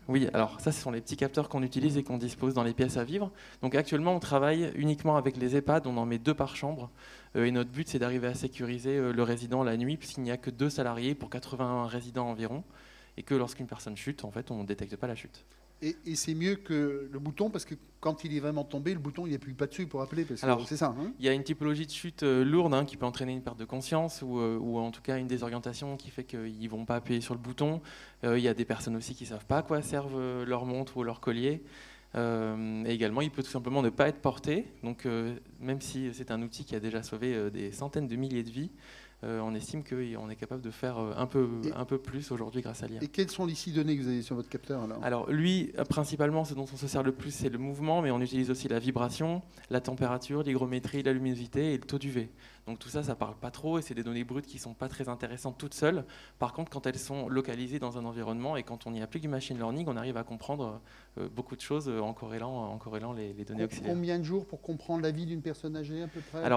Oui, alors ça ce sont les petits capteurs qu'on utilise et qu'on dispose dans les pièces à vivre. Donc actuellement on travaille uniquement avec les EHPAD, on en met 2 par chambre. Et notre but c'est d'arriver à sécuriser le résident la nuit, puisqu'il n'y a que 2 salariés pour 81 résidents environ. Et que lorsqu'une personne chute, en fait on ne détecte pas la chute. Et c'est mieux que le bouton, parce que quand il est vraiment tombé, le bouton, il n'y appuie pas dessus pour appeler. Alors, c'est ça. Hein, il y a une typologie de chute lourde qui peut entraîner une perte de conscience ou en tout cas une désorientation qui fait qu'ils ne vont pas appuyer sur le bouton. Il y a des personnes aussi qui ne savent pas à quoi servent leur montre ou leur collier. Et également, il peut tout simplement ne pas être porté. Donc, même si c'est un outil qui a déjà sauvé des centaines de milliers de vies, on estime qu'on est capable de faire un peu plus aujourd'hui grâce à l'IA. Et quelles sont les 6 données que vous avez sur votre capteur alors lui, principalement, ce dont on se sert le plus, c'est le mouvement, mais on utilise aussi la vibration, la température, l'hygrométrie, la luminosité et le taux d'UV. Donc tout ça, ça parle pas trop et c'est des données brutes qui sont pas très intéressantes toutes seules. Par contre, quand elles sont localisées dans un environnement et quand on y applique du machine learning, on arrive à comprendre beaucoup de choses en corrélant les données auxiliaires. Combien de jours pour comprendre la vie d'une personne âgée à peu près,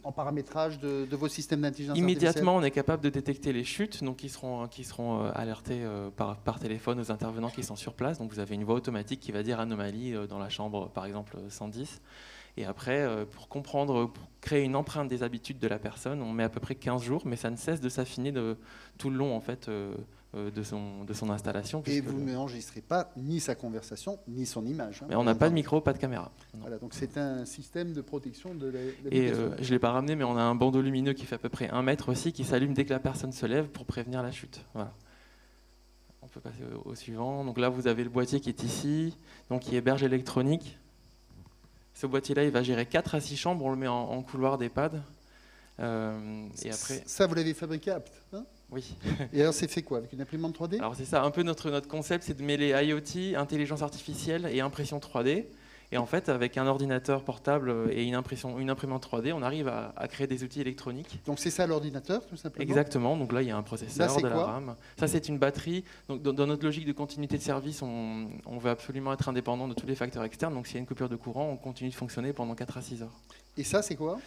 en paramétrage de vos systèmes d'intelligence artificielle? Immédiatement, on est capable de détecter les chutes, donc qui seront alertés par téléphone aux intervenants qui sont sur place. Donc vous avez une voix automatique qui va dire anomalie dans la chambre, par exemple 110. Et après, pour créer une empreinte des habitudes de la personne, on met à peu près 15 jours, mais ça ne cesse de s'affiner tout le long en fait, de son installation. Et vous n'enregistrez pas ni sa conversation, ni son image. Mais on n'a pas de micro, pas de caméra. Voilà, donc c'est un système de protection de la Et je ne l'ai pas ramené, mais on a un bandeau lumineux qui fait à peu près 1 mètre aussi, qui s'allume dès que la personne se lève pour prévenir la chute. Voilà. On peut passer au suivant. Donc là, vous avez le boîtier qui est ici, donc qui héberge l'électronique. Ce boîtier-là, il va gérer 4 à 6 chambres. On le met en couloir d'EHPAD. Et après... Ça, vous l'avez fabriqué à Apt, hein? Oui. Et alors, c'est fait quoi? Avec une imprimante 3D? Alors, c'est ça. Un peu notre concept, c'est de mêler IoT, intelligence artificielle et impression 3D. Et en fait, avec un ordinateur portable et une imprimante 3D, on arrive à créer des outils électroniques. Donc c'est ça l'ordinateur, tout simplement? Exactement. Donc là, il y a un processeur, là, de la RAM. Ça, c'est une batterie. Donc dans notre logique de continuité de service, on veut absolument être indépendant de tous les facteurs externes. Donc s'il y a une coupure de courant, on continue de fonctionner pendant 4 à 6 heures. Et ça, c'est quoi?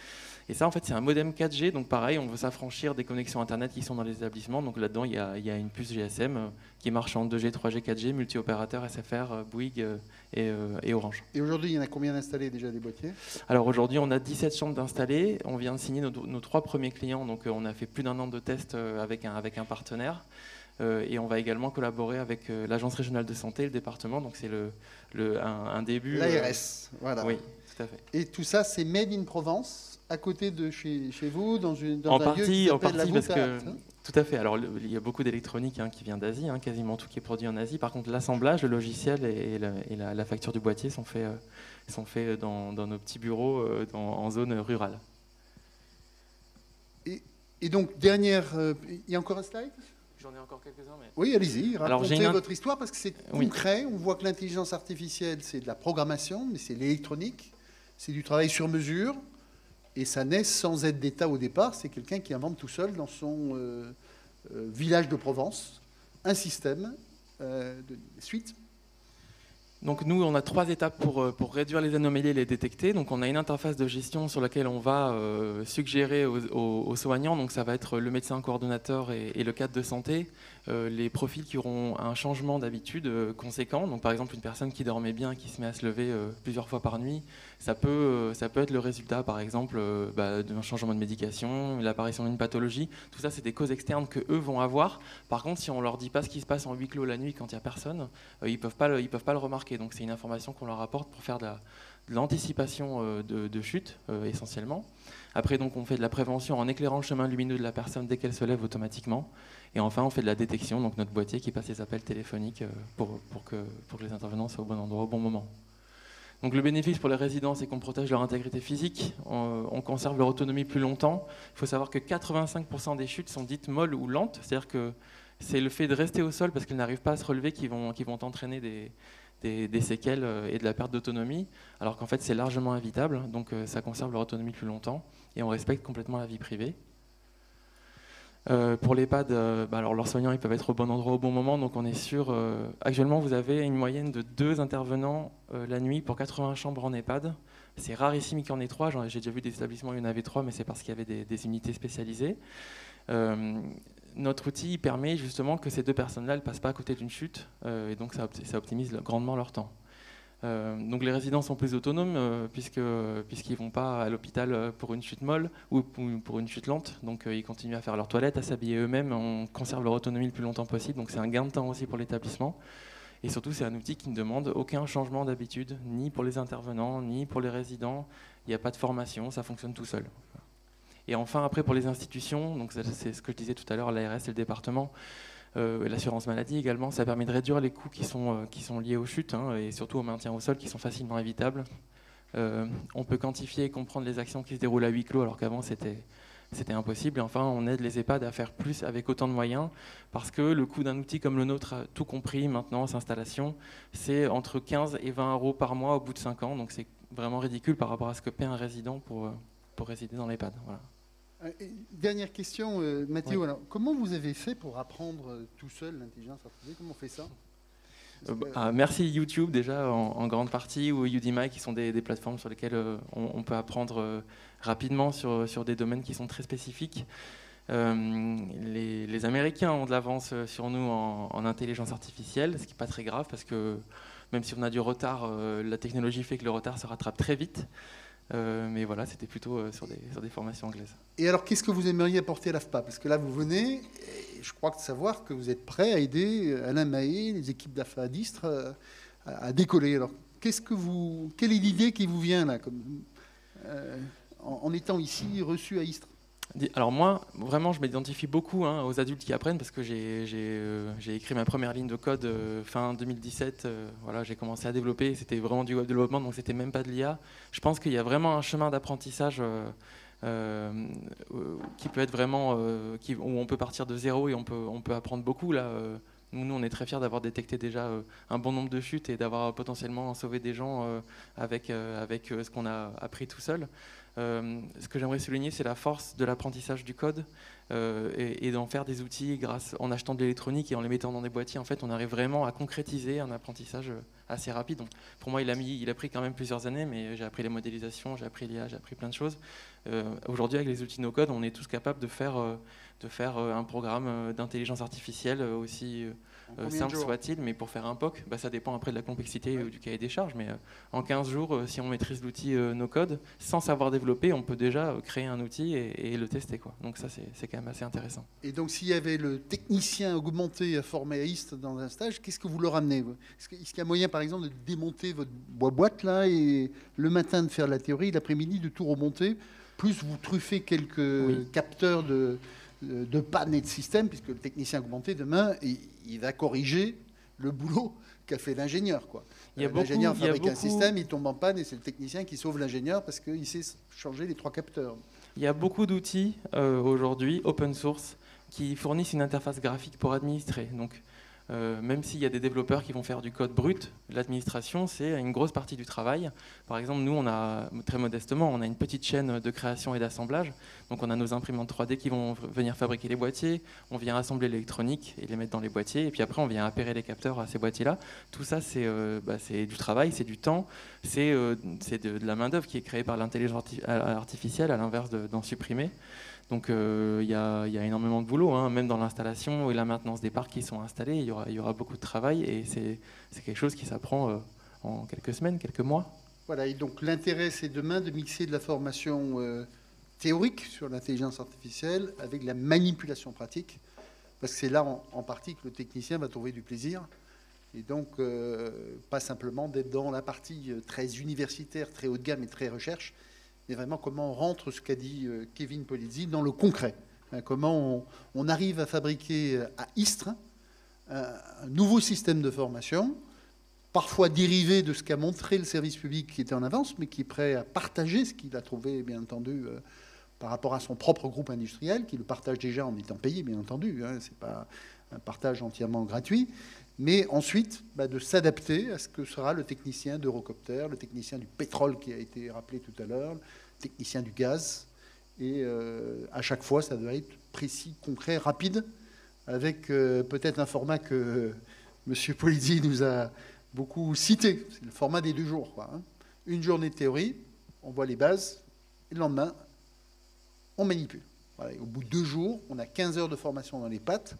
Et ça, en fait, c'est un modem 4G. Donc pareil, on veut s'affranchir des connexions Internet qui sont dans les établissements. Donc là-dedans, il y a une puce GSM qui marche en 2G, 3G, 4G, multi-opérateur, SFR, Bouygues et Orange. Et aujourd'hui, il y en a combien d'installés déjà des boîtiers? Alors aujourd'hui, on a 17 chambres d'installés. On vient de signer nos 3 premiers clients. Donc on a fait plus d'1 an de tests avec un partenaire. Et on va également collaborer avec l'Agence régionale de santé et le département. Donc c'est un début. L'ARS, voilà. Oui, tout à fait. Et tout ça, c'est made in Provence, à côté de chez vous, dans en un partie, lieu qui en s'appelle la partie parce que Voutade, hein. Tout à fait. Alors il y a beaucoup d'électronique qui vient d'Asie, quasiment tout qui est produit en Asie. Par contre, l'assemblage, le logiciel et la facture du boîtier sont faits dans nos petits bureaux en zone rurale. Et donc, dernière... il y a encore un slide? J'en ai encore quelques-uns. Mais... Oui, allez-y, racontez Alors, votre histoire, parce que c'est concret. On voit que l'intelligence artificielle, c'est de la programmation, mais c'est l'électronique, c'est du travail sur mesure, et ça naît sans aide d'État au départ. C'est quelqu'un qui invente tout seul dans son village de Provence un système de suite. Donc nous, on a 3 étapes pour réduire les anomalies et les détecter. Donc on a une interface de gestion sur laquelle on va suggérer aux soignants. Donc ça va être le médecin coordonnateur et le cadre de santé, les profils qui auront un changement d'habitude conséquent. Donc par exemple une personne qui dormait bien, qui se met à se lever plusieurs fois par nuit, ça peut être le résultat par exemple d'un changement de médication, l'apparition d'une pathologie. Tout ça, c'est des causes externes que eux vont avoir. Par contre, si on leur dit pas ce qui se passe en huis clos la nuit quand il n'y a personne, ils peuvent pas le remarquer. Donc c'est une information qu'on leur apporte pour faire de l'anticipation de chute essentiellement. Après, donc, on fait de la prévention en éclairant le chemin lumineux de la personne dès qu'elle se lève automatiquement. Et enfin, on fait de la détection, donc notre boîtier qui passe les appels téléphoniques pour que les intervenants soient au bon endroit au bon moment. Donc le bénéfice pour les résidents, c'est qu'on protège leur intégrité physique, on conserve leur autonomie plus longtemps. Il faut savoir que 85% des chutes sont dites molles ou lentes, c'est-à-dire que c'est le fait de rester au sol parce qu'elles n'arrivent pas à se relever qui vont entraîner des séquelles et de la perte d'autonomie, alors qu'en fait c'est largement évitable, donc ça conserve leur autonomie plus longtemps et on respecte complètement la vie privée. Pour l'EHPAD, alors leurs soignants ils peuvent être au bon endroit au bon moment, donc on est sûr. Actuellement, vous avez une moyenne de 2 intervenants la nuit pour 80 chambres en EHPAD. C'est rarissime qu'il y en ait 3. J'ai déjà vu des établissements où il y en avait 3, mais c'est parce qu'il y avait des unités spécialisées. Notre outil permet justement que ces 2 personnes-là ne passent pas à côté d'une chute, et donc ça optimise grandement leur temps. Donc les résidents sont plus autonomes puisqu'ils ne vont pas à l'hôpital pour une chute molle ou pour une chute lente, donc ils continuent à faire leur toilette, à s'habiller eux-mêmes, on conserve leur autonomie le plus longtemps possible, donc c'est un gain de temps aussi pour l'établissement. Et surtout c'est un outil qui ne demande aucun changement d'habitude, ni pour les intervenants, ni pour les résidents, il n'y a pas de formation, ça fonctionne tout seul. Et enfin après pour les institutions, donc c'est ce que je disais tout à l'heure, l'ARS et le département, l'assurance maladie également, ça permet de réduire les coûts qui sont liés aux chutes et surtout au maintien au sol qui sont facilement évitables. On peut quantifier et comprendre les actions qui se déroulent à huis clos alors qu'avant c'était impossible. Et enfin, on aide les EHPAD à faire plus avec autant de moyens parce que le coût d'un outil comme le nôtre, tout compris, maintenance, installation, c'est entre 15 et 20 euros par mois au bout de 5 ans. Donc c'est vraiment ridicule par rapport à ce que paie un résident pour résider dans l'EHPAD. Voilà. Dernière question, Mathieu. Oui. Alors, comment vous avez fait pour apprendre tout seul l'intelligence artificielle? Comment on fait ça? Merci YouTube déjà en grande partie, ou Udemy qui sont des plateformes sur lesquelles on peut apprendre rapidement sur des domaines qui sont très spécifiques. Les Américains ont de l'avance sur nous en intelligence artificielle, ce qui n'est pas très grave parce que même si on a du retard, la technologie fait que le retard se rattrape très vite. Mais voilà, c'était plutôt sur des formations anglaises. Et alors, qu'est-ce que vous aimeriez apporter à l'AFPA? Parce que là, vous venez, et je crois de savoir que vous êtes prêt à aider Alain Mahé, les équipes d'AFPA à Distre, à décoller. Alors, quelle est l'idée qui vous vient là, en étant ici reçu à Istres? Alors moi, vraiment, je m'identifie beaucoup aux adultes qui apprennent parce que j'ai écrit ma première ligne de code fin 2017. Voilà, j'ai commencé à développer. C'était vraiment du web développement, donc c'était même pas de l'IA. Je pense qu'il y a vraiment un chemin d'apprentissage qui peut être vraiment où on peut partir de zéro et on peut apprendre beaucoup là. Nous, on est très fiers d'avoir détecté déjà un bon nombre de chutes et d'avoir potentiellement sauvé des gens avec ce qu'on a appris tout seul. Ce que j'aimerais souligner, c'est la force de l'apprentissage du code et d'en faire des outils en achetant de l'électronique et en les mettant dans des boîtiers. En fait, on arrive vraiment à concrétiser un apprentissage assez rapide. Donc, pour moi, il a pris quand même plusieurs années, mais j'ai appris les modélisations, j'ai appris l'IA, j'ai appris plein de choses. Aujourd'hui, avec les outils no-code, on est tous capables de faire un programme d'intelligence artificielle aussi simple soit-il, mais pour faire un POC, ça dépend après de la complexité du cahier des charges, mais en 15 jours, si on maîtrise l'outil no-code, sans savoir développer, on peut déjà créer un outil et le tester, quoi. Donc ça, c'est quand même assez intéressant. Et donc, s'il y avait le technicien augmenté à former à IST dans un stage, qu'est-ce que vous leur ramenez? Est-ce qu'il y a moyen, par exemple, de démonter votre boîte là, et le matin de faire la théorie, l'après-midi de tout remonter, plus vous truffez quelques capteurs de panne et de système, puisque le technicien augmenté, demain, il va corriger le boulot qu'a fait l'ingénieur. L'ingénieur fabrique un système, il tombe en panne, et c'est le technicien qui sauve l'ingénieur parce qu'il sait changer les 3 capteurs. Il y a beaucoup d'outils aujourd'hui, open source, qui fournissent une interface graphique pour administrer. Donc, même s'il y a des développeurs qui vont faire du code brut, l'administration, c'est une grosse partie du travail. Par exemple, nous, très modestement, on a une petite chaîne de création et d'assemblage. Donc, on a nos imprimantes 3D qui vont venir fabriquer les boîtiers. On vient assembler l'électronique et les mettre dans les boîtiers. Et puis après, on vient appairer les capteurs à ces boîtiers-là. Tout ça, c'est du travail, c'est du temps. C'est de la main-d'œuvre qui est créée par l'intelligence artificielle, à l'inverse d'en supprimer. Donc il y a énormément de boulot, hein, même dans l'installation et la maintenance des parcs qui sont installés, il y aura beaucoup de travail et c'est quelque chose qui s'apprend en quelques semaines, quelques mois. Voilà, et donc l'intérêt, c'est demain de mixer de la formation théorique sur l'intelligence artificielle avec la manipulation pratique, parce que c'est là en partie que le technicien va trouver du plaisir, et donc pas simplement d'être dans la partie très universitaire, très haut de gamme et très recherche, mais vraiment comment on rentre, ce qu'a dit Kevin Polizzi, dans le concret. Comment on arrive à fabriquer à Istres un nouveau système de formation, parfois dérivé de ce qu'a montré le service public qui était en avance, mais qui est prêt à partager ce qu'il a trouvé, bien entendu, par rapport à son propre groupe industriel, qui le partage déjà en étant payé, bien entendu. Ce n'est pas un partage entièrement gratuit. Mais ensuite, de s'adapter à ce que sera le technicien d'Eurocopter, le technicien du pétrole qui a été rappelé tout à l'heure, le technicien du gaz. Et à chaque fois, ça doit être précis, concret, rapide, avec peut-être un format que M. Polizzi nous a beaucoup cité. C'est le format des 2 jours. Une journée de théorie, on voit les bases, et le lendemain, on manipule. Voilà, au bout de 2 jours, on a 15 heures de formation dans les pattes.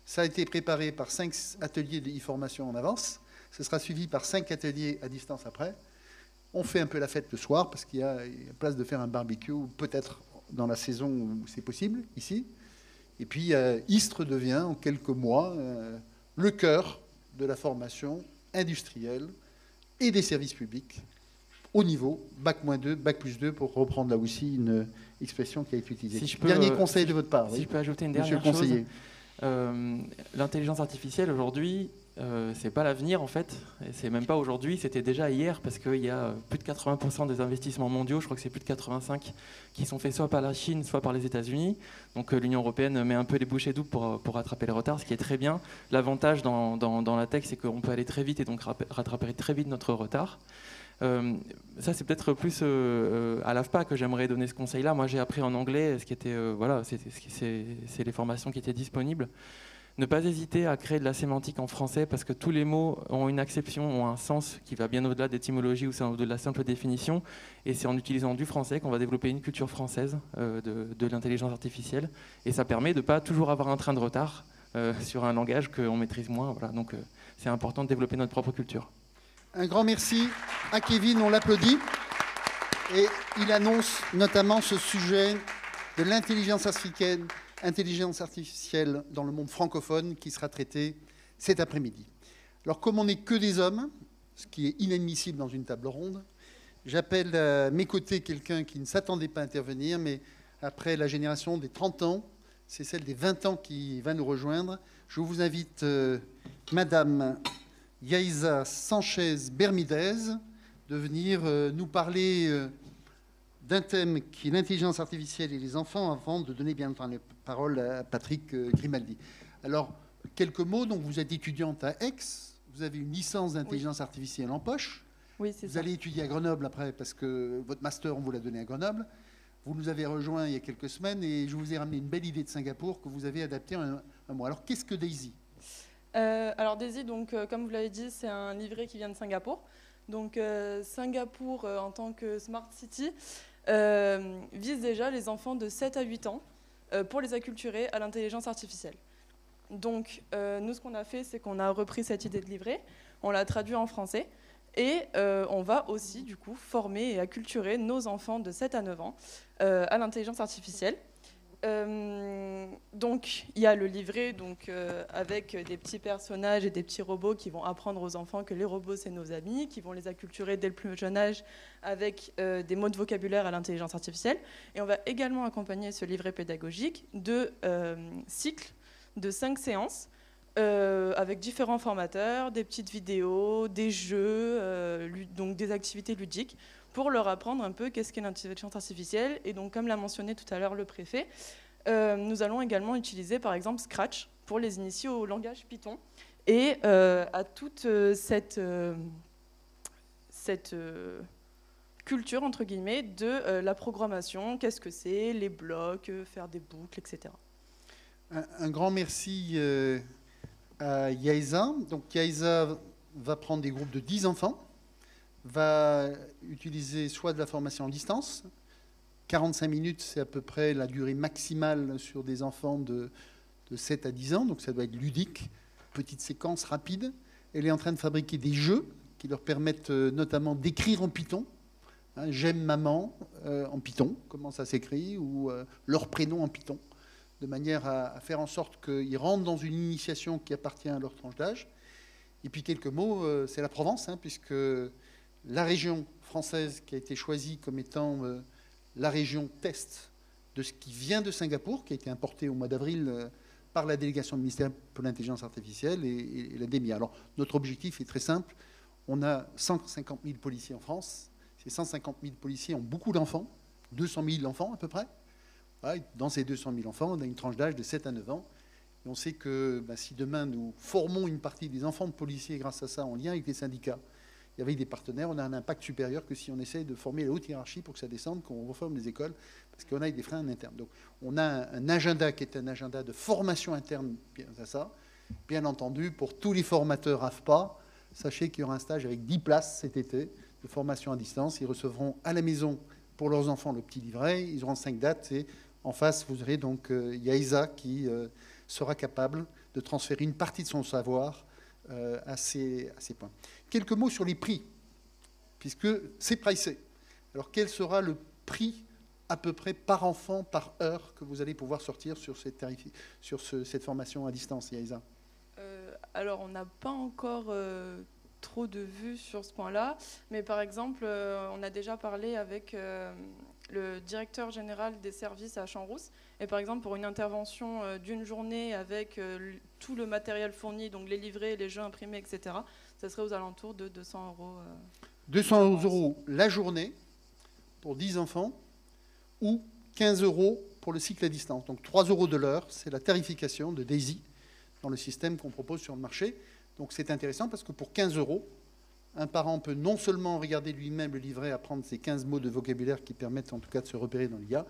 Ça a été préparé par 5 ateliers de e-formation en avance. Ce sera suivi par 5 ateliers à distance après. On fait un peu la fête le soir parce qu'il y a place de faire un barbecue, peut-être dans la saison où c'est possible, ici. Et puis, Istres devient, en quelques mois, le cœur de la formation industrielle et des services publics au niveau Bac-2, Bac+2, pour reprendre là aussi une expression qui a été utilisée. Si je peux, dernier conseil de votre part. Si je peux ajouter une Monsieur dernière le conseiller. L'intelligence artificielle aujourd'hui, c'est pas l'avenir en fait, et c'est même pas aujourd'hui, c'était déjà hier parce qu'il y a plus de 80% des investissements mondiaux, je crois que c'est plus de 85, qui sont faits soit par la Chine, soit par les États-Unis. Donc l'Union européenne met un peu les bouchées doubles pour rattraper les retards, ce qui est très bien. L'avantage dans la tech, c'est qu'on peut aller très vite et donc rattraper très vite notre retard. Ça, c'est peut-être plus à l'AFPA que j'aimerais donner ce conseil-là. Moi, j'ai appris en anglais, ce qui était, c'est les formations qui étaient disponibles. Ne pas hésiter à créer de la sémantique en français parce que tous les mots ont une acception, ont un sens qui va bien au-delà d'étymologie ou de la simple définition. Et c'est en utilisant du français qu'on va développer une culture française de l'intelligence artificielle. Et ça permet de ne pas toujours avoir un train de retard sur un langage qu'on maîtrise moins. Voilà. Donc, c'est important de développer notre propre culture. Un grand merci à Kevin, on l'applaudit. Et il annonce notamment ce sujet de l'intelligence africaine, intelligence artificielle dans le monde francophone qui sera traité cet après-midi. Alors comme on n'est que des hommes, ce qui est inadmissible dans une table ronde, j'appelle à mes côtés quelqu'un qui ne s'attendait pas à intervenir, mais après la génération des 30 ans, c'est celle des 20 ans qui va nous rejoindre. Je vous invite Madame Yaïsa Sanchez Bermudez de venir nous parler d'un thème qui est l'intelligence artificielle et les enfants, avant de donner bien entendu la parole à Patrick Grimaldi. Alors, quelques mots. Donc, vous êtes étudiante à Aix. Vous avez une licence d'intelligence artificielle en poche. Oui, c'est ça. Vous allez étudier à Grenoble après, parce que votre master, on vous l'a donné à Grenoble. Vous nous avez rejoint il y a quelques semaines et je vous ai ramené une belle idée de Singapour que vous avez adaptée en un mois. Alors, qu'est-ce que Daisy? Alors Daisy, donc, comme vous l'avez dit, c'est un livret qui vient de Singapour. Donc Singapour, en tant que Smart City, vise déjà les enfants de 7 à 8 ans pour les acculturer à l'intelligence artificielle. Donc nous, ce qu'on a fait, c'est qu'on a repris cette idée de livret, on l'a traduit en français, et on va aussi, du coup, former et acculturer nos enfants de 7 à 9 ans à l'intelligence artificielle. Donc, il y a le livret donc, avec des petits personnages et des petits robots qui vont apprendre aux enfants que les robots, c'est nos amis, qui vont les acculturer dès le plus jeune âge avec des mots de vocabulaire à l'intelligence artificielle. Et on va également accompagner ce livret pédagogique de cycles de 5 séances avec différents formateurs, des petites vidéos, des jeux, donc des activités ludiques, pour leur apprendre un peu qu'est-ce qu'est l'intelligence artificielle. Et donc, comme l'a mentionné tout à l'heure le préfet, nous allons également utiliser, par exemple, Scratch pour les initier au langage Python et à toute cette culture, entre guillemets, de la programmation. Qu'est-ce que c'est, les blocs, faire des boucles, etc. Un grand merci à Yaisa. Donc, Yaisa va prendre des groupes de 10 enfants, va utiliser soit de la formation en distance, 45 minutes, c'est à peu près la durée maximale sur des enfants de 7 à 10 ans, donc ça doit être ludique, petite séquence rapide. Elle est en train de fabriquer des jeux qui leur permettent notamment d'écrire en Python. Hein, j'aime maman en Python, comment ça s'écrit, ou leur prénom en Python, de manière à faire en sorte qu'ils rentrent dans une initiation qui appartient à leur tranche d'âge. Et puis quelques mots, c'est la Provence, hein, puisque la région française qui a été choisie comme étant la région test de ce qui vient de Singapour, qui a été importé au mois d'avril par la délégation du ministère pour l'intelligence artificielle et la DEMIA. Alors, notre objectif est très simple. On a 150 000 policiers en France. Ces 150 000 policiers ont beaucoup d'enfants, 200 000 enfants à peu près. Ouais, dans ces 200 000 enfants, on a une tranche d'âge de 7 à 9 ans. Et on sait que si demain nous formons une partie des enfants de policiers grâce à ça, en lien avec les syndicats, et avec des partenaires, on a un impact supérieur que si on essaye de former la haute hiérarchie pour que ça descende, qu'on reforme les écoles, parce qu'on a des freins internes. Donc on a un agenda qui est un agenda de formation interne à ça. Bien entendu, pour tous les formateurs AFPA, sachez qu'il y aura un stage avec 10 places cet été de formation à distance. Ils recevront à la maison pour leurs enfants le petit livret. Ils auront 5 dates. Et en face, vous aurez donc Yaisa qui sera capable de transférer une partie de son savoir à ces points. Quelques mots sur les prix, puisque c'est pricé. Alors, quel sera le prix à peu près par enfant, par heure, que vous allez pouvoir sortir sur cette formation à distance, Yaisa? Alors, on n'a pas encore trop de vues sur ce point-là, mais par exemple, on a déjà parlé avec le directeur général des services à Champs-Rousse, et par exemple, pour une intervention d'une journée avec tout le matériel fourni, donc les livrets, les jeux imprimés, etc., ça serait aux alentours de 200 €. 200 € la journée pour 10 enfants, ou 15 € pour le cycle à distance. Donc 3 € de l'heure, c'est la tarification de Daisy dans le système qu'on propose sur le marché. Donc c'est intéressant parce que pour 15 €, un parent peut non seulement regarder lui-même le livret, apprendre ces 15 mots de vocabulaire qui permettent en tout cas de se repérer dans l'IA,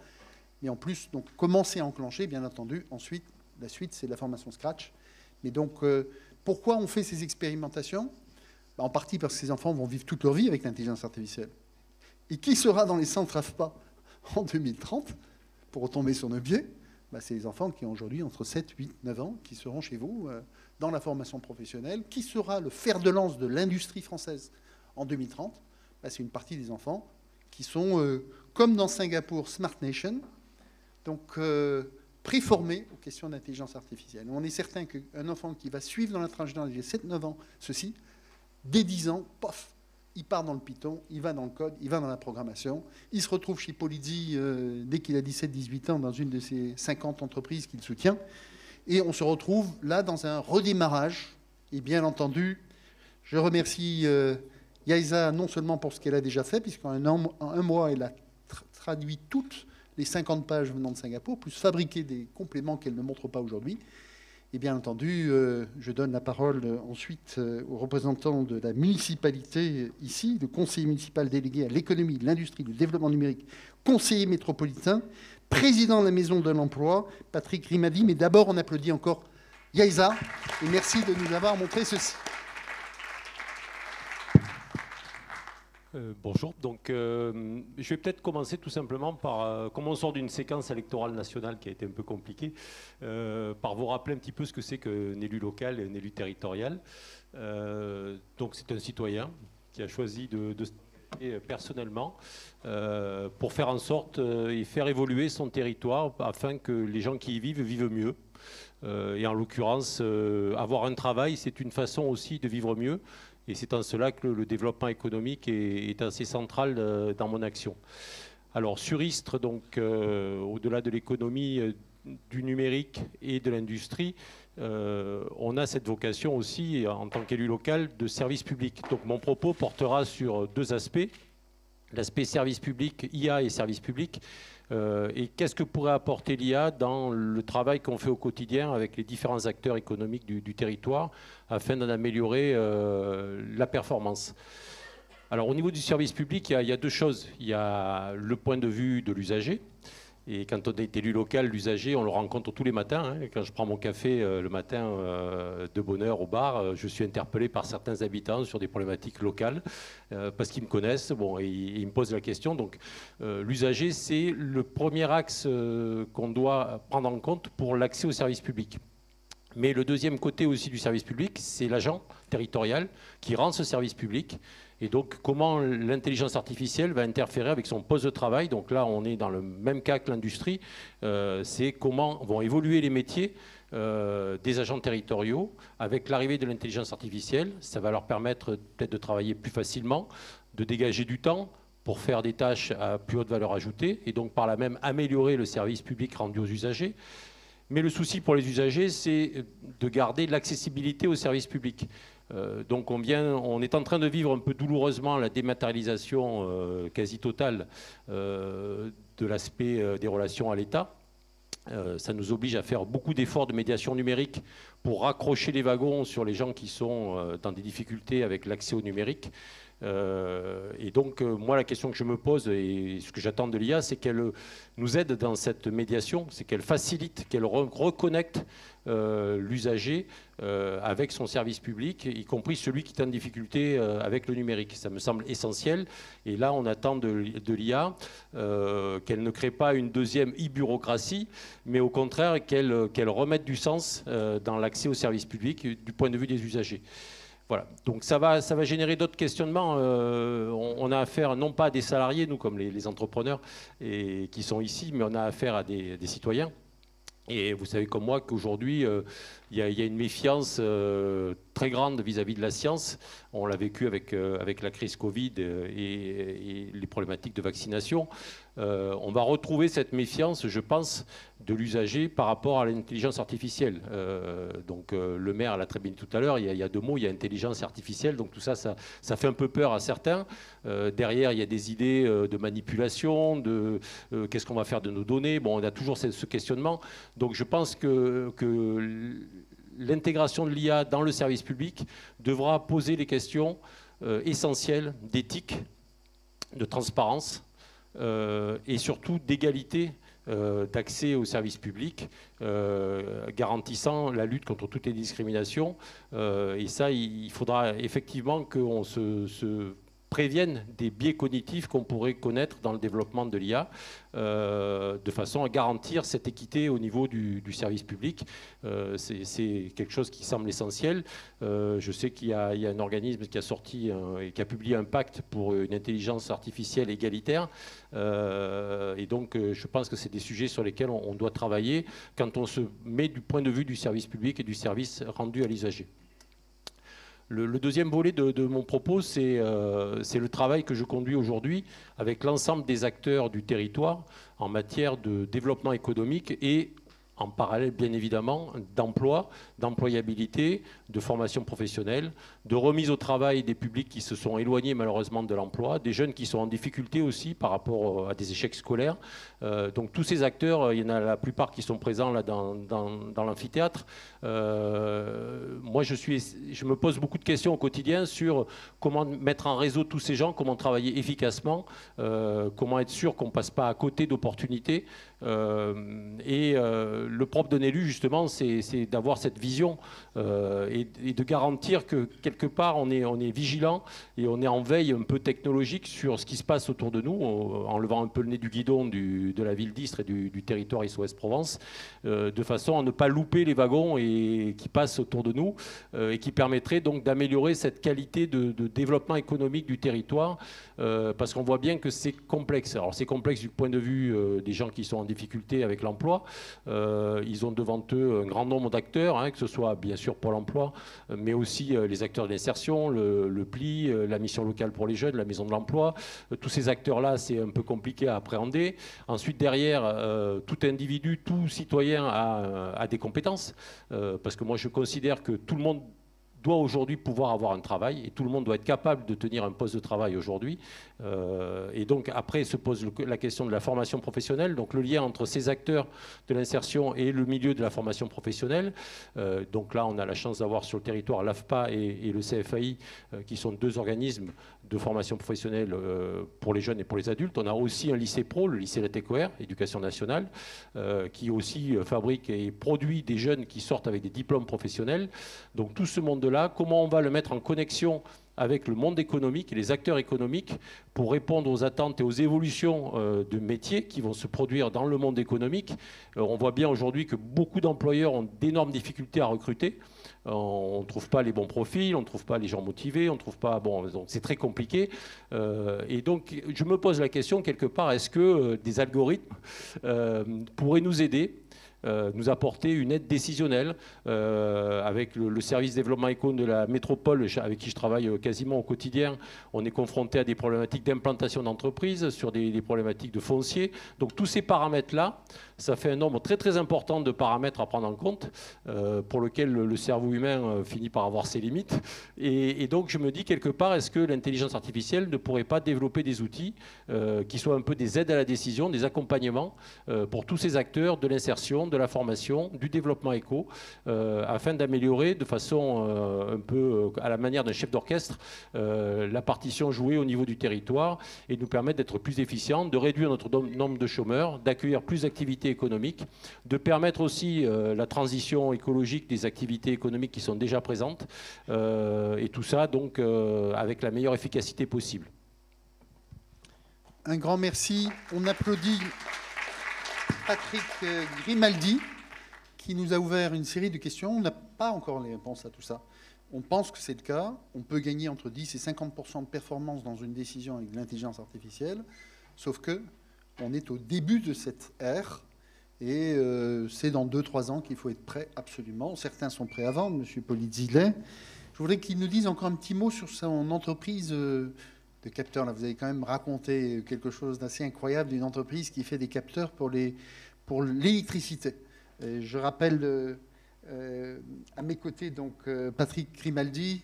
mais en plus, donc, commencer à enclencher, bien entendu. Ensuite, la suite, c'est la formation Scratch. Mais donc, pourquoi on fait ces expérimentations? En partie parce que ces enfants vont vivre toute leur vie avec l'intelligence artificielle. Et qui sera dans les centres AFPA en 2030, pour retomber sur nos biais? C'est les enfants qui ont aujourd'hui entre 7, 8, 9 ans, qui seront chez vous dans la formation professionnelle. Qui sera le fer de lance de l'industrie française en 2030? C'est une partie des enfants qui sont, comme dans Singapour, Smart Nation, donc préformés aux questions d'intelligence artificielle. On est certain qu'un enfant qui va suivre dans la tranche d'âge de 7-9 ans ceci, dès 10 ans, pof, il part dans le Python, il va dans le code, il va dans la programmation. Il se retrouve chez Polydzi dès qu'il a 17-18 ans dans une de ces 50 entreprises qu'il soutient. Et on se retrouve là dans un redémarrage. Et bien entendu, je remercie Yaisa non seulement pour ce qu'elle a déjà fait, puisqu'en un mois, elle a traduit toutes les 50 pages venant de Singapour, plus fabriqué des compléments qu'elle ne montre pas aujourd'hui. Et bien entendu, je donne la parole ensuite aux représentants de la municipalité ici, le conseiller municipal délégué à l'économie, l'industrie, le développement numérique, conseiller métropolitain, président de la Maison de l'Emploi, Patrick Rimadi. Mais d'abord, on applaudit encore Yaïza, et merci de nous avoir montré ceci. Bonjour, donc je vais peut-être commencer tout simplement par, comme on sort d'une séquence électorale nationale qui a été un peu compliquée, par vous rappeler un petit peu ce que c'est qu'un élu local et un élu territorial. Donc c'est un citoyen qui a choisi de personnellement pour faire en sorte et faire évoluer son territoire afin que les gens qui y vivent vivent mieux. Et en l'occurrence, avoir un travail, c'est une façon aussi de vivre mieux. Et c'est en cela que le développement économique est assez central dans mon action. Alors sur Istres, donc au-delà de l'économie, du numérique et de l'industrie, on a cette vocation aussi, en tant qu'élu local, de service public. Donc mon propos portera sur deux aspects. L'aspect service public, IA et service public. Et qu'est-ce que pourrait apporter l'IA dans le travail qu'on fait au quotidien avec les différents acteurs économiques du territoire afin d'en améliorer la performance. Alors au niveau du service public, il y a deux choses. Il y a le point de vue de l'usager. Et quand on est élu local, l'usager, on le rencontre tous les matins. Hein. Quand je prends mon café le matin de bonne heure au bar, je suis interpellé par certains habitants sur des problématiques locales parce qu'ils me connaissent, bon, et ils me posent la question. Donc l'usager, c'est le premier axe qu'on doit prendre en compte pour l'accès au service public. Mais le deuxième côté aussi du service public, c'est l'agent territorial qui rend ce service public. Et donc, comment l'intelligence artificielle va interférer avec son poste de travail. Donc là, on est dans le même cas que l'industrie. C'est comment vont évoluer les métiers des agents territoriaux avec l'arrivée de l'intelligence artificielle. Ça va leur permettre peut-être de travailler plus facilement, de dégager du temps pour faire des tâches à plus haute valeur ajoutée et donc par là même améliorer le service public rendu aux usagers. Mais le souci pour les usagers, c'est de garder l'accessibilité au service public. Donc on est en train de vivre un peu douloureusement la dématérialisation quasi totale de l'aspect des relations à l'État. Ça nous oblige à faire beaucoup d'efforts de médiation numérique pour raccrocher les wagons sur les gens qui sont dans des difficultés avec l'accès au numérique. Et donc, moi, la question que je me pose et ce que j'attends de l'IA, c'est qu'elle nous aide dans cette médiation, c'est qu'elle facilite, qu'elle reconnecte l'usager avec son service public, y compris celui qui est en difficulté avec le numérique. Ça me semble essentiel. Et là, on attend de l'IA qu'elle ne crée pas une deuxième e-bureaucratie, mais au contraire qu'elle remette du sens dans l'accès au service public du point de vue des usagers. Voilà, donc ça va générer d'autres questionnements. On a affaire non pas à des salariés, nous comme les entrepreneurs qui sont ici, mais on a affaire à des citoyens. Et vous savez comme moi qu'aujourd'hui, il y a une méfiance très grande vis-à-vis de la science. On l'a vécu avec la crise Covid et les problématiques de vaccination. On va retrouver cette méfiance, je pense, de l'usager par rapport à l'intelligence artificielle. Donc le maire l'a très bien dit tout à l'heure, il y a deux mots, il y a intelligence artificielle, donc tout ça fait un peu peur à certains. Derrière, il y a des idées de manipulation, de qu'est-ce qu'on va faire de nos données. Bon, on a toujours ce questionnement. Donc je pense que l'intégration de l'IA dans le service public devra poser les questions essentielles d'éthique, de transparence et surtout d'égalité d'accès au service public, garantissant la lutte contre toutes les discriminations. Et ça, il faudra effectivement qu'on se prévienne des biais cognitifs qu'on pourrait connaître dans le développement de l'IA, de façon à garantir cette équité au niveau du service public. C'est quelque chose qui semble essentiel. Je sais qu'il y a un organisme qui a sorti et qui a publié un pacte pour une intelligence artificielle égalitaire. Et donc, je pense que c'est des sujets sur lesquels on doit travailler quand on se met du point de vue du service public et du service rendu à l'usager. Le deuxième volet de mon propos, c'est le travail que je conduis aujourd'hui avec l'ensemble des acteurs du territoire en matière de développement économique et en parallèle, bien évidemment, d'emploi, d'employabilité, de formation professionnelle, de remise au travail des publics qui se sont éloignés malheureusement de l'emploi, des jeunes qui sont en difficulté aussi par rapport à des échecs scolaires. Donc tous ces acteurs, il y en a la plupart qui sont présents là dans l'amphithéâtre. Moi, je me pose beaucoup de questions au quotidien sur comment mettre en réseau tous ces gens, comment travailler efficacement, comment être sûr qu'on ne passe pas à côté d'opportunités. Le propre d'un élu, justement, c'est d'avoir cette vision et de garantir que, quelque part, on est vigilant et on est en veille un peu technologique sur ce qui se passe autour de nous, en levant un peu le nez du guidon de la ville d'Istres et du territoire Ist-Ouest-Provence, de façon à ne pas louper les wagons qui passent autour de nous et qui permettrait donc d'améliorer cette qualité de développement économique du territoire, parce qu'on voit bien que c'est complexe. Alors c'est complexe du point de vue des gens qui sont en difficulté avec l'emploi. Ils ont devant eux un grand nombre d'acteurs, que ce soit bien sûr Pôle emploi, mais aussi les acteurs de l'insertion, le PLI, la mission locale pour les jeunes, la maison de l'emploi. Tous ces acteurs-là, c'est un peu compliqué à appréhender. Ensuite, derrière, tout individu, tout citoyen a des compétences, parce que moi je considère que tout le monde doit aujourd'hui pouvoir avoir un travail et tout le monde doit être capable de tenir un poste de travail aujourd'hui. Et donc après se pose la question de la formation professionnelle, donc le lien entre ces acteurs de l'insertion et le milieu de la formation professionnelle. Donc là on a la chance d'avoir sur le territoire l'AFPA et le CFAI qui sont deux organismes de formation professionnelle pour les jeunes et pour les adultes. On a aussi un lycée pro, le lycée Latécoère, éducation nationale, qui aussi fabrique et produit des jeunes qui sortent avec des diplômes professionnels. Donc tout ce monde-là, comment on va le mettre en connexion avec le monde économique et les acteurs économiques pour répondre aux attentes et aux évolutions de métiers qui vont se produire dans le monde économique. On voit bien aujourd'hui que beaucoup d'employeurs ont d'énormes difficultés à recruter. On ne trouve pas les bons profils, on ne trouve pas les gens motivés, on ne trouve pas... Bon, donc c'est très compliqué. Et donc, je me pose la question, quelque part, est-ce que des algorithmes pourraient nous aider, nous apporter une aide décisionnelle avec le service développement éco de la métropole avec qui je travaille quasiment au quotidien. On est confronté à des problématiques d'implantation d'entreprises, sur des problématiques de foncier. Donc tous ces paramètres-là, ça fait un nombre très très important de paramètres à prendre en compte pour lequel le cerveau humain finit par avoir ses limites. Et donc je me dis quelque part, est-ce que l'intelligence artificielle ne pourrait pas développer des outils qui soient un peu des aides à la décision, des accompagnements pour tous ces acteurs de l'insertion, de la formation, du développement éco, afin d'améliorer de façon un peu à la manière d'un chef d'orchestre la partition jouée au niveau du territoire et nous permettre d'être plus efficients, de réduire notre nombre de chômeurs, d'accueillir plus d'activités économiques, de permettre aussi la transition écologique des activités économiques qui sont déjà présentes, et tout ça donc avec la meilleure efficacité possible. Un grand merci. On applaudit Patrick Grimaldi, qui nous a ouvert une série de questions. On n'a pas encore les réponses à tout ça. On pense que c'est le cas. On peut gagner entre 10 et 50% de performance dans une décision avec de l'intelligence artificielle, sauf que on est au début de cette ère et c'est dans 2-3 ans qu'il faut être prêt absolument. Certains sont prêts avant, M. Polizillet. Je voudrais qu'il nous dise encore un petit mot sur son entreprise de capteurs. Là, vous avez quand même raconté quelque chose d'assez incroyable d'une entreprise qui fait des capteurs pour l'électricité. Je rappelle à mes côtés donc Patrick Grimaldi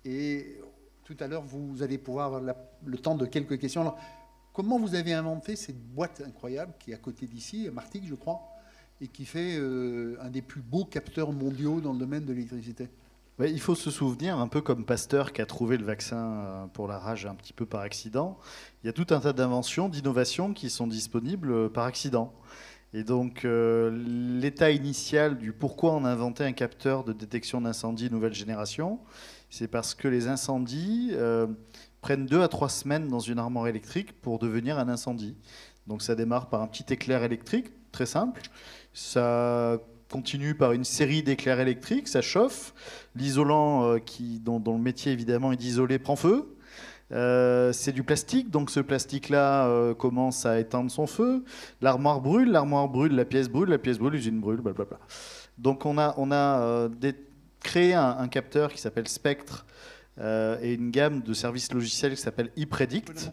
et tout à l'heure vous allez pouvoir avoir le temps de quelques questions. Alors, comment vous avez inventé cette boîte incroyable qui est à côté d'ici, à Martigues je crois, et qui fait un des plus beaux capteurs mondiaux dans le domaine de l'électricité? Ouais, il faut se souvenir, un peu comme Pasteur qui a trouvé le vaccin pour la rage un petit peu par accident, il y a tout un tas d'inventions, d'innovations qui sont disponibles par accident. Et donc l'état initial du pourquoi on a inventé un capteur de détection d'incendie nouvelle génération, c'est parce que les incendies prennent 2 à 3 semaines dans une armoire électrique pour devenir un incendie. Donc ça démarre par un petit éclair électrique, très simple. Ça continue par une série d'éclairs électriques, ça chauffe. L'isolant, dont le métier évidemment est d'isoler, prend feu. C'est du plastique, donc ce plastique-là commence à éteindre son feu. L'armoire brûle, la pièce brûle, l'usine brûle, blablabla. Donc on a créé un capteur qui s'appelle Spectre et une gamme de services logiciels qui s'appelle ePredict.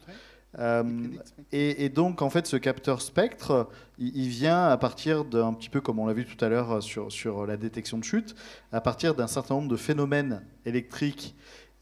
Et donc, en fait, ce capteur spectre, il vient à partir d'un petit peu, comme on l'a vu tout à l'heure sur la détection de chute, à partir d'un certain nombre de phénomènes électriques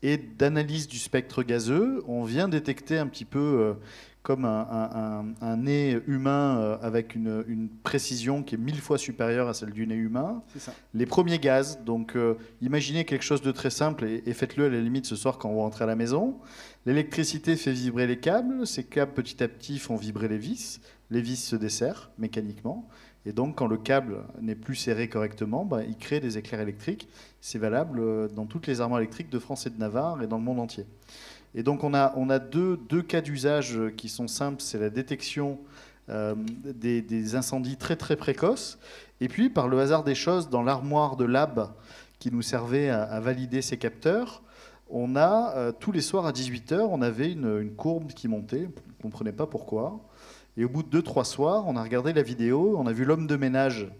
et d'analyse du spectre gazeux. On vient détecter un petit peu comme un nez humain avec une précision qui est 1000 fois supérieure à celle du nez humain. C'est ça. Les premiers gaz, donc imaginez quelque chose de très simple et faites-le à la limite ce soir quand vous rentrez à la maison. L'électricité fait vibrer les câbles, ces câbles petit à petit font vibrer les vis se desserrent mécaniquement, et donc quand le câble n'est plus serré correctement, il crée des éclairs électriques. C'est valable dans toutes les armoires électriques de France et de Navarre et dans le monde entier. Et donc on a deux cas d'usage qui sont simples, c'est la détection des incendies très très précoces, et puis par le hasard des choses, dans l'armoire de lab qui nous servait à valider ces capteurs, on a tous les soirs à 18h, on avait une courbe qui montait, on ne comprenait pas pourquoi, et au bout de 2-3 soirs, on a regardé la vidéo, on a vu l'homme de ménage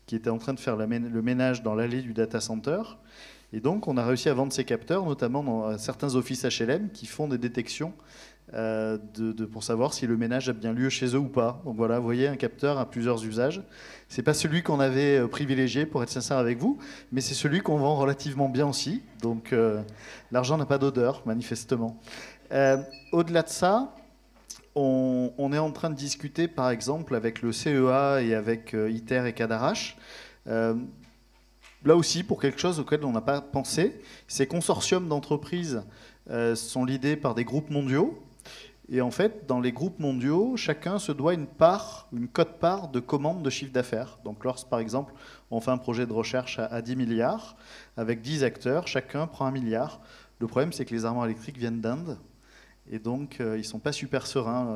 qui était en train de faire le ménage dans l'allée du data center. Et donc, on a réussi à vendre ces capteurs, notamment dans certains offices HLM qui font des détections pour savoir si le ménage a bien lieu chez eux ou pas. Donc voilà, vous voyez, un capteur a plusieurs usages. C'est pas celui qu'on avait privilégié, pour être sincère avec vous, mais c'est celui qu'on vend relativement bien aussi. Donc, l'argent n'a pas d'odeur, manifestement. Au-delà de ça, on est en train de discuter, par exemple, avec le CEA et avec ITER et Cadarache, là aussi, pour quelque chose auquel on n'a pas pensé. Ces consortiums d'entreprises sont l'idée par des groupes mondiaux. Et en fait, dans les groupes mondiaux, chacun se doit une quote-part de commande de chiffre d'affaires. Donc, lorsque, par exemple, on fait un projet de recherche à 10 milliards, avec 10 acteurs, chacun prend 1 milliard. Le problème, c'est que les armoires électriques viennent d'Inde. Et donc, ils ne sont pas super sereins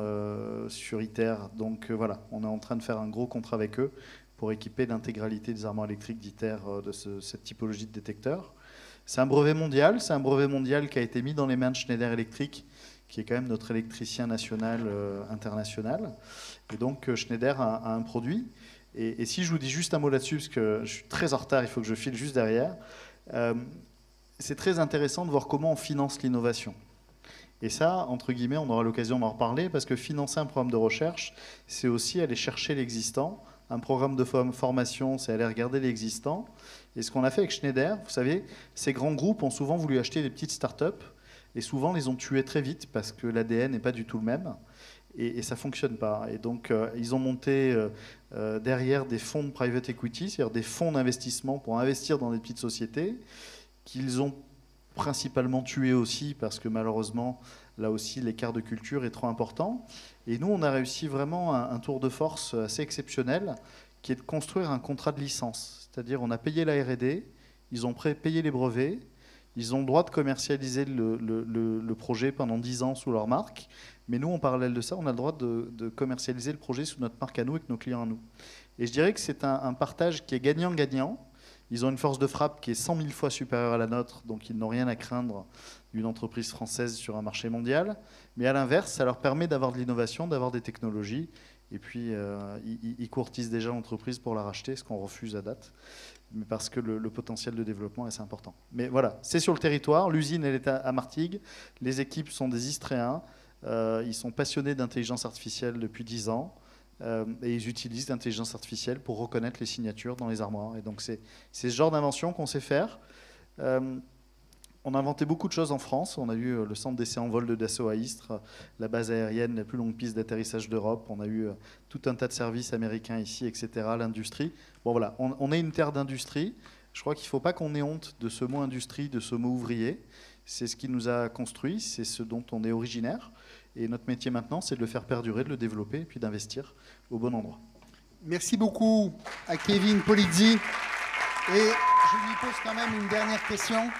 sur ITER. Donc, voilà, on est en train de faire un gros contrat avec eux pour équiper l'intégralité des armoires électriques d'ITER de cette typologie de détecteur. C'est un brevet mondial qui a été mis dans les mains de Schneider Electric, qui est quand même notre électricien national international. Et donc Schneider a un produit. Et si je vous dis juste un mot là-dessus, parce que je suis très en retard, il faut que je file juste derrière, c'est très intéressant de voir comment on finance l'innovation. Et ça, entre guillemets, on aura l'occasion d'en reparler, parce que financer un programme de recherche, c'est aussi aller chercher l'existant. Un programme de formation, c'est aller regarder l'existant. Et ce qu'on a fait avec Schneider, vous savez, ces grands groupes ont souvent voulu acheter des petites startups et souvent les ont tuées très vite parce que l'ADN n'est pas du tout le même et ça ne fonctionne pas. Et donc, ils ont monté derrière des fonds de private equity, c'est-à-dire des fonds d'investissement pour investir dans des petites sociétés qu'ils ont principalement tuées aussi parce que malheureusement, là aussi, l'écart de culture est trop important. Et nous, on a réussi vraiment un tour de force assez exceptionnel qui est de construire un contrat de licence. C'est-à-dire, on a payé la R&D, ils ont payé les brevets, ils ont le droit de commercialiser le projet pendant 10 ans sous leur marque. Mais nous, en parallèle de ça, on a le droit de commercialiser le projet sous notre marque à nous, avec nos clients à nous. Et je dirais que c'est un partage qui est gagnant-gagnant. Ils ont une force de frappe qui est 100 000 fois supérieure à la nôtre, donc ils n'ont rien à craindre d'une entreprise française sur un marché mondial. Mais à l'inverse, ça leur permet d'avoir de l'innovation, d'avoir des technologies. Et puis, ils courtisent déjà l'entreprise pour la racheter, ce qu'on refuse à date, mais parce que le potentiel de développement est assez important. Mais voilà, c'est sur le territoire. L'usine, elle est à Martigues. Les équipes sont des Istréens. Ils sont passionnés d'intelligence artificielle depuis 10 ans. Et ils utilisent l'intelligence artificielle pour reconnaître les signatures dans les armoires. Et donc, c'est ce genre d'invention qu'on sait faire. On a inventé beaucoup de choses en France. On a eu le centre d'essai en vol de Dassault à Istres, la base aérienne, la plus longue piste d'atterrissage d'Europe. On a eu tout un tas de services américains ici, etc. L'industrie. Bon, voilà, on est une terre d'industrie. Je crois qu'il ne faut pas qu'on ait honte de ce mot industrie, de ce mot ouvrier. C'est ce qui nous a construit, c'est ce dont on est originaire. Et notre métier maintenant, c'est de le faire perdurer, de le développer et puis d'investir au bon endroit. Merci beaucoup à Kevin Polizzi. Et je lui pose quand même une dernière question.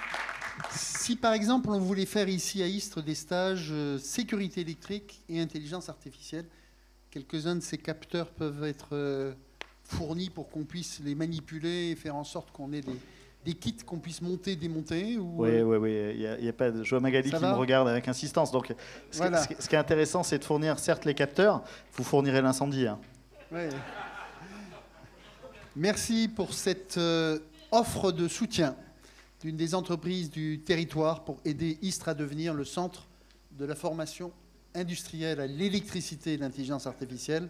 Si par exemple on voulait faire ici à Istres des stages sécurité électrique et intelligence artificielle, quelques-uns de ces capteurs peuvent être fournis pour qu'on puisse les manipuler et faire en sorte qu'on ait des kits qu'on puisse monter, démonter ou... Oui. Il y a pas de... Je vois Magali qui me regarde avec insistance. Donc, voilà. Ce qui est intéressant, c'est de fournir certes les capteurs, vous fournirez l'incendie. Hein. Ouais. Merci pour cette offre de soutien d'une des entreprises du territoire pour aider Istres à devenir le centre de la formation industrielle à l'électricité et l'intelligence artificielle.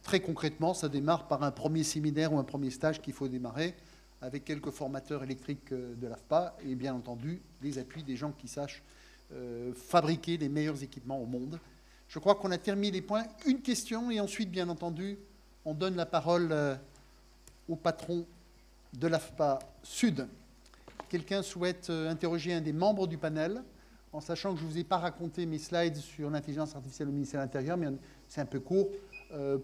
Très concrètement, ça démarre par un premier séminaire ou un premier stage qu'il faut démarrer avec quelques formateurs électriques de l'AFPA et bien entendu les appuis des gens qui sachent fabriquer les meilleurs équipements au monde. Je crois qu'on a terminé les points. Une question et ensuite, bien entendu, on donne la parole au patron de l'AFPA Sud. Quelqu'un souhaite interroger un des membres du panel, en sachant que je ne vous ai pas raconté mes slides sur l'intelligence artificielle au ministère de l'Intérieur, mais c'est un peu court.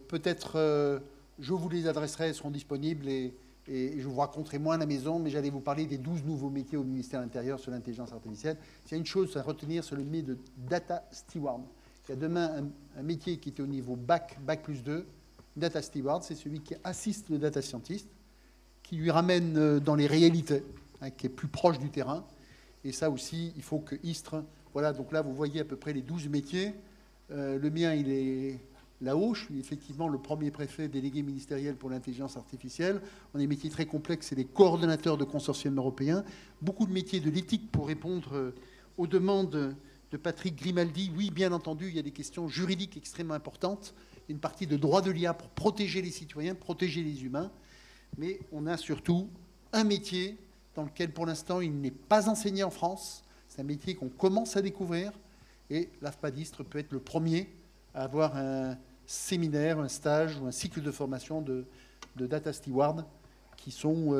Peut-être je vous les adresserai, elles seront disponibles et je vous raconterai moins à la maison, mais j'allais vous parler des 12 nouveaux métiers au ministère de l'Intérieur sur l'intelligence artificielle. S'il y a une chose à retenir, c'est le métier de data steward. Il y a demain un métier qui était au niveau bac plus 2. Data steward, c'est celui qui assiste le data scientist, qui lui ramène dans les réalités, hein, qui est plus proche du terrain. Et ça aussi, il faut que ISTRE... Voilà, donc là, vous voyez à peu près les 12 métiers. Le mien, il est là-haut. Je suis effectivement le premier préfet délégué ministériel pour l'intelligence artificielle. On a des métiers très complexes, c'est les coordonnateurs de consortiums européens. Beaucoup de métiers de l'éthique pour répondre aux demandes de Patrick Grimaldi. Oui, bien entendu, il y a des questions juridiques extrêmement importantes. Une partie de droit de l'IA pour protéger les citoyens, protéger les humains. Mais on a surtout un métier dans lequel, pour l'instant, il n'est pas enseigné en France. C'est un métier qu'on commence à découvrir. Et l'AFPA d'Istres peut être le premier à avoir un séminaire, un stage ou un cycle de formation de data steward, qui sont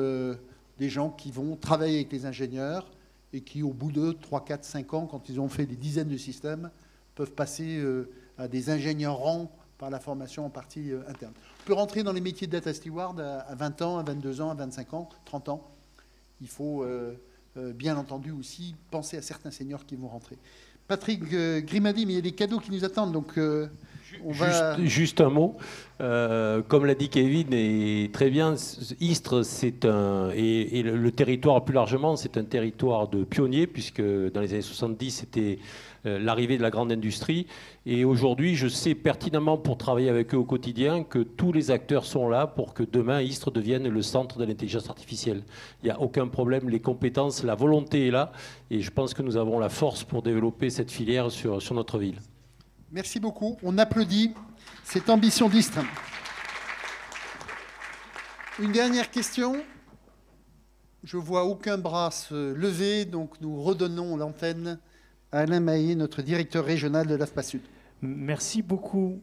des gens qui vont travailler avec les ingénieurs et qui, au bout de 3, 4, 5 ans, quand ils ont fait des dizaines de systèmes, peuvent passer à des ingénieurs rangs par la formation en partie interne. On peut rentrer dans les métiers de data steward à 20 ans, à 22 ans, à 25 ans, 30 ans. Il faut bien entendu aussi penser à certains seniors qui vont rentrer. Patrick Grimaldi, mais il y a des cadeaux qui nous attendent, donc on va... Juste un mot. Comme l'a dit Kevin, et très bien, Istres, c'est et le territoire plus largement, c'est un territoire de pionniers, puisque dans les années 70, c'était l'arrivée de la grande industrie. Et aujourd'hui, je sais pertinemment, pour travailler avec eux au quotidien, que tous les acteurs sont là pour que demain, Istres devienne le centre de l'intelligence artificielle. Il n'y a aucun problème, les compétences, la volonté est là. Et je pense que nous avons la force pour développer cette filière sur notre ville. Merci beaucoup. On applaudit cette ambition d'Istres. Une dernière question. Je ne vois aucun bras se lever, donc nous redonnons l'antenne à Alain Mahé, notre directeur régional de l'AFPA Sud. Merci beaucoup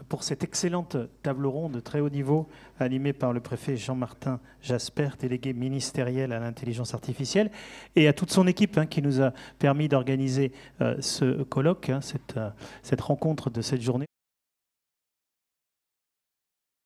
pour cette excellente table ronde de très haut niveau animée par le préfet Jean-Martin Jasper, délégué ministériel à l'intelligence artificielle, et à toute son équipe qui nous a permis d'organiser ce colloque, cette rencontre de cette journée.